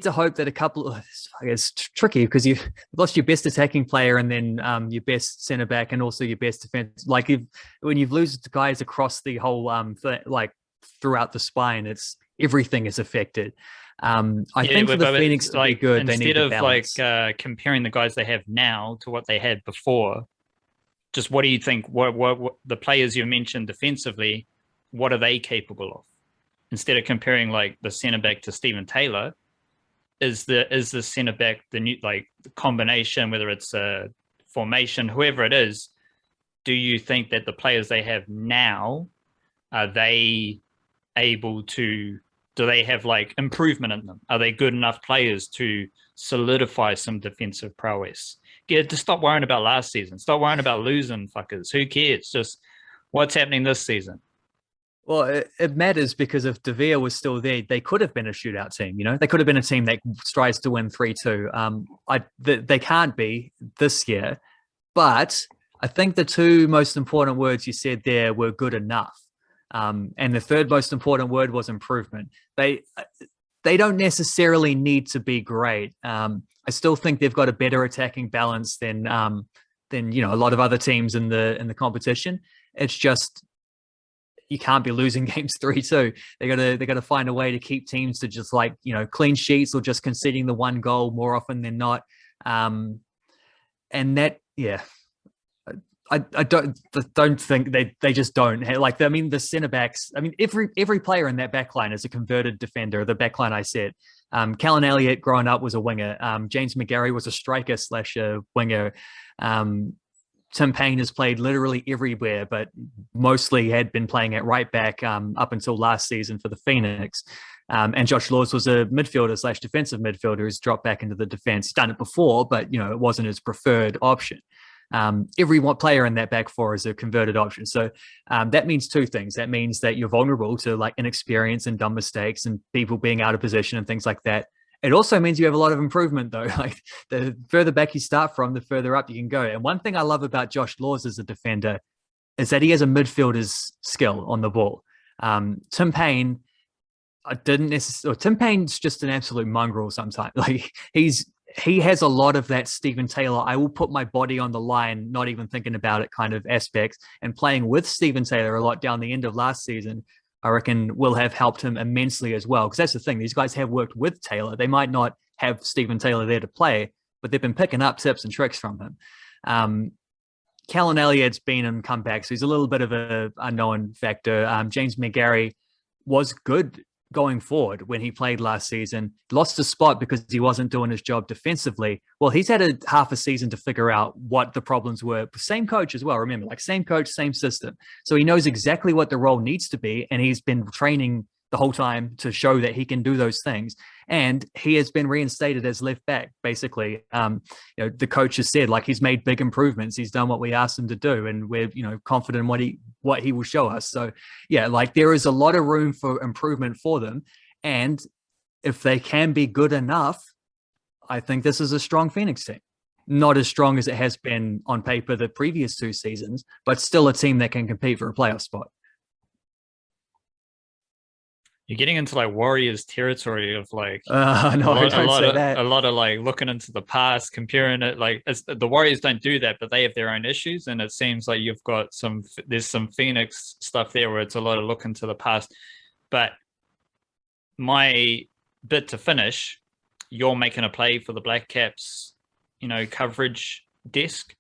hope that a couple of, I guess, tricky because you've lost your best attacking player and then your best centre back and also your best defense. Like when you've lost guys across the whole like throughout the spine, it's everything is affected. I think for the Phoenix to be good, they need to balance. Instead of like comparing the guys they have now to what they had before, just what do you think? What the players you mentioned defensively, what are they capable of? Instead of comparing like the centre back to Stephen Taylor, is the centre back the new, like the combination, whether it's a formation, whoever it is, do you think that the players they have now, are they able to, do they have like improvement in them? Are they good enough players to solidify some defensive prowess? To stop worrying about last season. Stop worrying about losing, fuckers. Who cares? Just what's happening this season. Well, it matters because if De Vere was still there, they could have been a shootout team. You know, they could have been a team that strives to win 3-2. They can't be this year, but I think the two most important words you said there were good enough, and the third most important word was improvement. They don't necessarily need to be great. I still think they've got a better attacking balance than a lot of other teams in the competition. It's just, you can't be losing games 3-2. They got to find a way to keep teams to just like, clean sheets or just conceding the one goal more often than not. And that, yeah, I don't think they just don't like. I mean, the centre backs. I mean, every player in that back line is a converted defender. The back line I said. Callan Elliott growing up was a winger. James McGarry was a striker / a winger. Tim Payne has played literally everywhere, but mostly had been playing at right back up until last season for the Phoenix. And Josh Laws was a midfielder / defensive midfielder who's dropped back into the defense. He's done it before, but it wasn't his preferred option. Every player in that back four is a converted option. So that means two things. That means that you're vulnerable to like inexperience and dumb mistakes and people being out of position and things like that. It also means you have a lot of improvement, though. Like the further back you start from, the further up you can go. And one thing I love about Josh Laws as a defender is that he has a midfielder's skill on the ball. Tim Payne, Tim Payne's just an absolute mongrel sometimes. Like he has a lot of that Stephen Taylor, I will put my body on the line, not even thinking about it kind of aspects. And playing with Stephen Taylor a lot down the end of last season, I reckon will have helped him immensely as well. Because that's the thing. These guys have worked with Taylor. They might not have Stephen Taylor there to play, but they've been picking up tips and tricks from him. Callan Elliott's been in comeback, so he's a little bit of an unknown factor. James McGarry was good going forward when he played last season, lost a spot because he wasn't doing his job defensively. Well, he's had a half a season to figure out what the problems were. Same coach as well, remember, like same coach, same system. So he knows exactly what the role needs to be, and he's been training the whole time to show that he can do those things. And he has been reinstated as left back, basically. The coach has said, like, he's made big improvements. He's done what we asked him to do, and we're, confident in what he will show us. So, yeah, like, there is a lot of room for improvement for them. And if they can be good enough, I think this is a strong Phoenix team. Not as strong as it has been on paper the previous 2 seasons, but still a team that can compete for a playoff spot. You're getting into like Warriors territory of like no, a lot of like looking into the past, comparing it. Like the Warriors don't do that, but they have their own issues, and it seems like there's some Phoenix stuff there where it's a lot of looking to the past. But my bit to finish, you're making a play for the Blackcaps, coverage desk.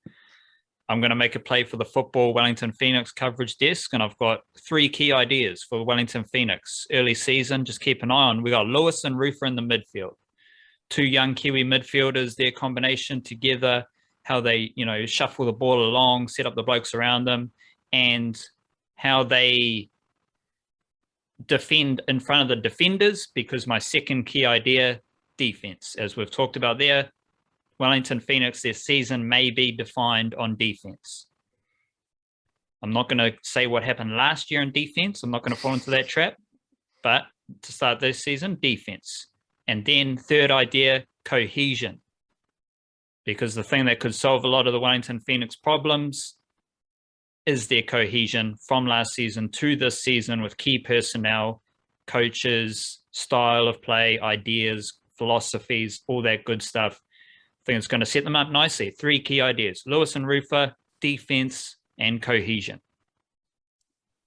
I'm going to make a play for the football Wellington Phoenix coverage desk, and I've got 3 key ideas for Wellington Phoenix early season. Just keep an eye on. We got Lewis and Rufer in the midfield, 2 young Kiwi midfielders. Their combination together, how they shuffle the ball along, set up the blokes around them, and how they defend in front of the defenders. Because my second key idea, defense, as we've talked about there. Wellington Phoenix, their season may be defined on defense. I'm not going to say what happened last year in defense. I'm not going to fall into that trap. But to start this season, defense. And then third idea, cohesion. Because the thing that could solve a lot of the Wellington Phoenix problems is their cohesion from last season to this season, with key personnel, coaches, style of play, ideas, philosophies, all that good stuff. I think it's going to set them up nicely. 3 key ideas: Lewis and Rufer, defense, and cohesion.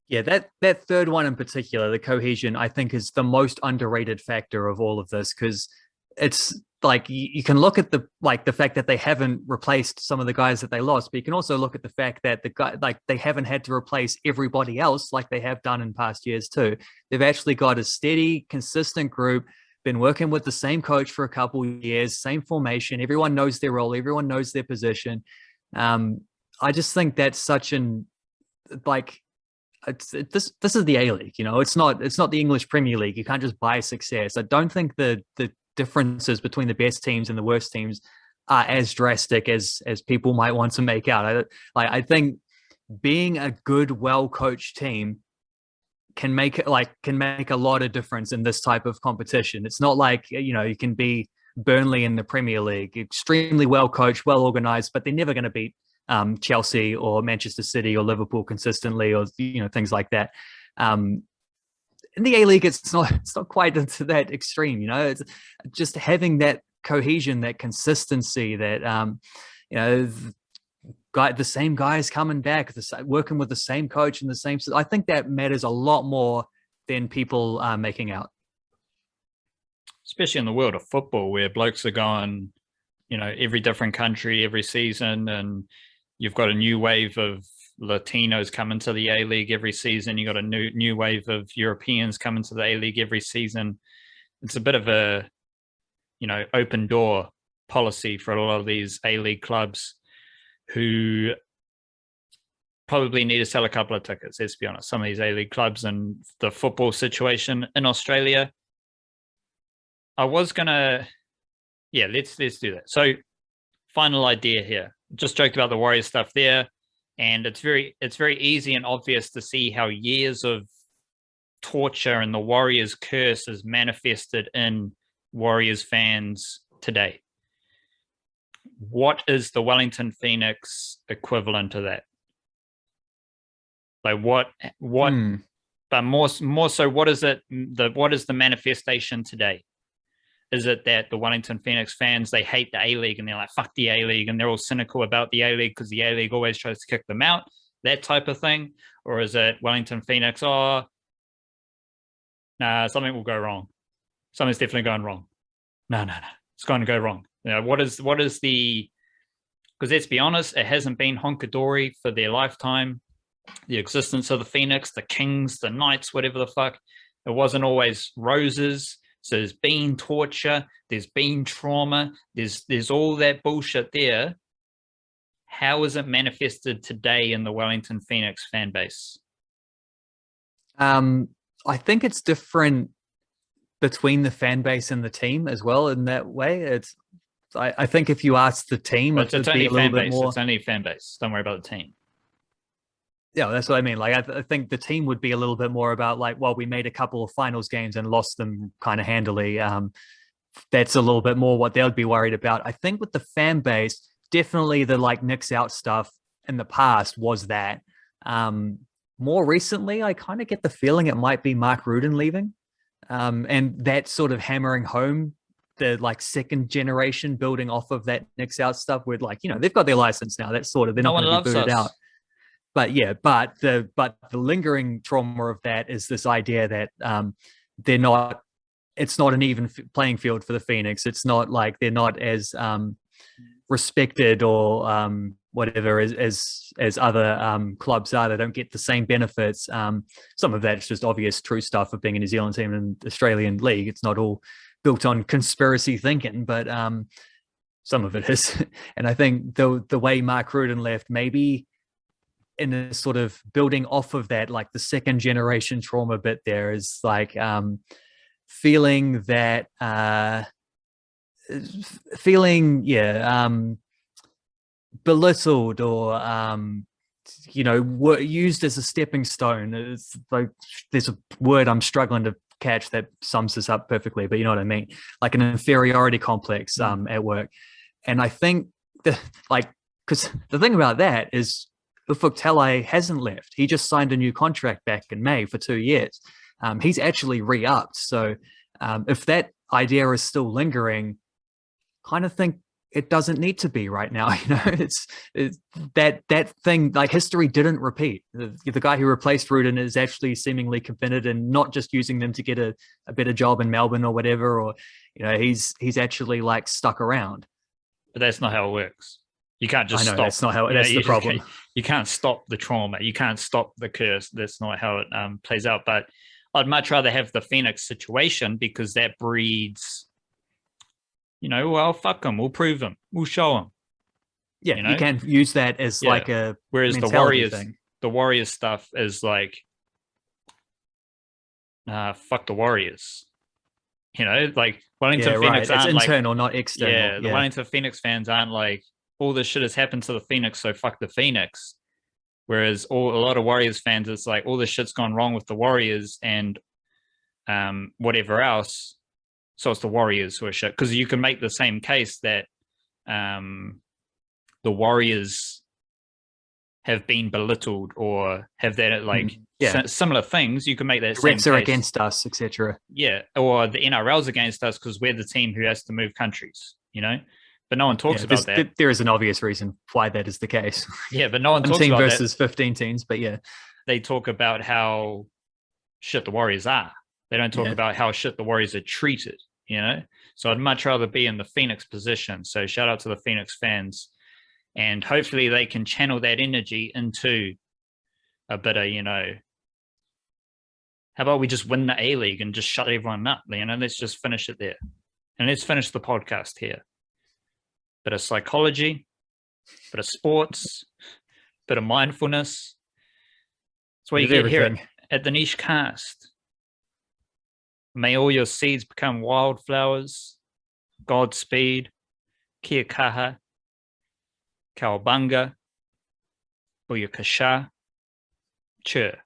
Yeah, that third one in particular, the cohesion, I think is the most underrated factor of all of this, because it's like you can look at the fact that they haven't replaced some of the guys that they lost, but you can also look at the fact that they haven't had to replace everybody else like they have done in past years too. They've actually got a steady, consistent group. Been working with the same coach for a couple of years, same formation. Everyone knows their role. Everyone knows their position. I just think that's such this is the A-League. It's not the English Premier League. You can't just buy success. I don't think the differences between the best teams and the worst teams are as drastic as people might want to make out. I think being a good, well-coached team can make a lot of difference in this type of competition. It's not like, you can be Burnley in the Premier League, extremely well coached, well organized, but they're never going to beat Chelsea or Manchester City or Liverpool consistently, or things like that. In the A-League, it's not quite into that extreme. It's just having that cohesion, that consistency, that the same guys coming back, working with the same coach and the same. I think that matters a lot more than people are making out. Especially in the world of football, where blokes are going, every different country every season, and you've got a new wave of Latinos coming to the A-League every season. You've got a new wave of Europeans coming to the A-League every season. It's a bit of a, open door policy for a lot of these A-League clubs, who probably need to sell a couple of tickets. Let's be honest. Some of these A-League clubs and the football situation in Australia. I was gonna, let's do that. So, final idea here. Just joked about the Warriors stuff there, and it's very easy and obvious to see how years of torture and the Warriors curse is manifested in Warriors fans today. What is the Wellington Phoenix equivalent to that? Like what? But more so, what is it? What is the manifestation today? Is it that the Wellington Phoenix fans, they hate the A-League and they're like, fuck the A-League, and they're all cynical about the A-League because the A-League always tries to kick them out, that type of thing? Or is it Wellington Phoenix, something will go wrong. Something's definitely going wrong. No, it's going to go wrong. What is the, because let's be honest, it hasn't been honkadory for their lifetime. The existence of the Phoenix, the Kings, the Knights, whatever the fuck, it wasn't always roses. So there's been torture, there's been trauma, there's all that bullshit there. How is it manifested today in the Wellington Phoenix fan base? I think it's different between the fan base and the team as well in that way. I think if you ask the team, But it it's would be only a little fan bit base. more. It's only fan base. Don't worry about the team. Yeah, that's what I mean. Like, I think the team would be a little bit more about like, well, we made a couple of finals games and lost them kind of handily. That's a little bit more what they would be worried about. I think with the fan base, definitely the like Knicks out stuff in the past was that. More recently, I kind of get the feeling it might be Mark Rudin leaving. And that sort of hammering home the like second generation building off of that Knicks out stuff with like, they've got their license now. That's sort of, they're No not one going to be loves booted us. out. But yeah, but the lingering trauma of that is this idea that they're not, it's not an even playing field for the Phoenix. It's not like they're not as respected or whatever as other clubs are. They don't get the same benefits. Some of that's just obvious true stuff of being a New Zealand team and Australian league. It's not all built on conspiracy thinking, but some of it is. And I think the way Mark Rudin left, maybe in a sort of building off of that, like the second generation trauma bit there is like feeling that belittled or were used as a stepping stone. It's like there's a word I'm struggling to catch that sums this up perfectly, but you know what I mean, like an inferiority complex at work. And I think because the thing about that is Ufuk Talay hasn't left. He just signed a new contract back in May for 2 years. He's actually re-upped. So if that idea is still lingering, kind of think it doesn't need to be right now. It's that thing, like history didn't repeat. The guy who replaced Rudin is actually seemingly committed and not just using them to get a better job in Melbourne or whatever, or he's actually like stuck around. But that's not how it works. You can't just stop. That's not how. That's the problem. You can't stop the trauma. You can't stop the curse. That's not how it plays out. But I'd much rather have the Phoenix situation because that breeds, well, fuck them. We'll prove them. We'll show them. Yeah, you can use that as like a whereas thing. The Warriors stuff is like, fuck the Warriors. Like Wellington Phoenix It's aren't internal, not external. Yeah, the Wellington Phoenix fans aren't like, all this shit has happened to the Phoenix, so fuck the Phoenix. Whereas a lot of Warriors fans, it's like all this shit's gone wrong with the Warriors and whatever else. So it's the Warriors who are shit. Because you can make the same case that the Warriors have been belittled or have that like similar things. You can make that the same refs are case. Against us, etc. Yeah, or the NRL's against us because we're the team who has to move countries, But no one talks about that. There is an obvious reason why that is the case. Yeah, but no one talks team about versus 15 teams, but yeah. They talk about how shit the Warriors are. They don't talk about how shit the Warriors are treated, So I'd much rather be in the Phoenix position. So shout out to the Phoenix fans. And hopefully they can channel that energy into a bit of, how about we just win the A-League and just shut everyone up, Let's just finish it there. And let's finish the podcast here. Bit of psychology, bit of sports, bit of mindfulness. That's what you get here at the Niche Cast. May all your seeds become wildflowers. Godspeed. Kia kaha. Cowabunga. Booyakasha. Chur.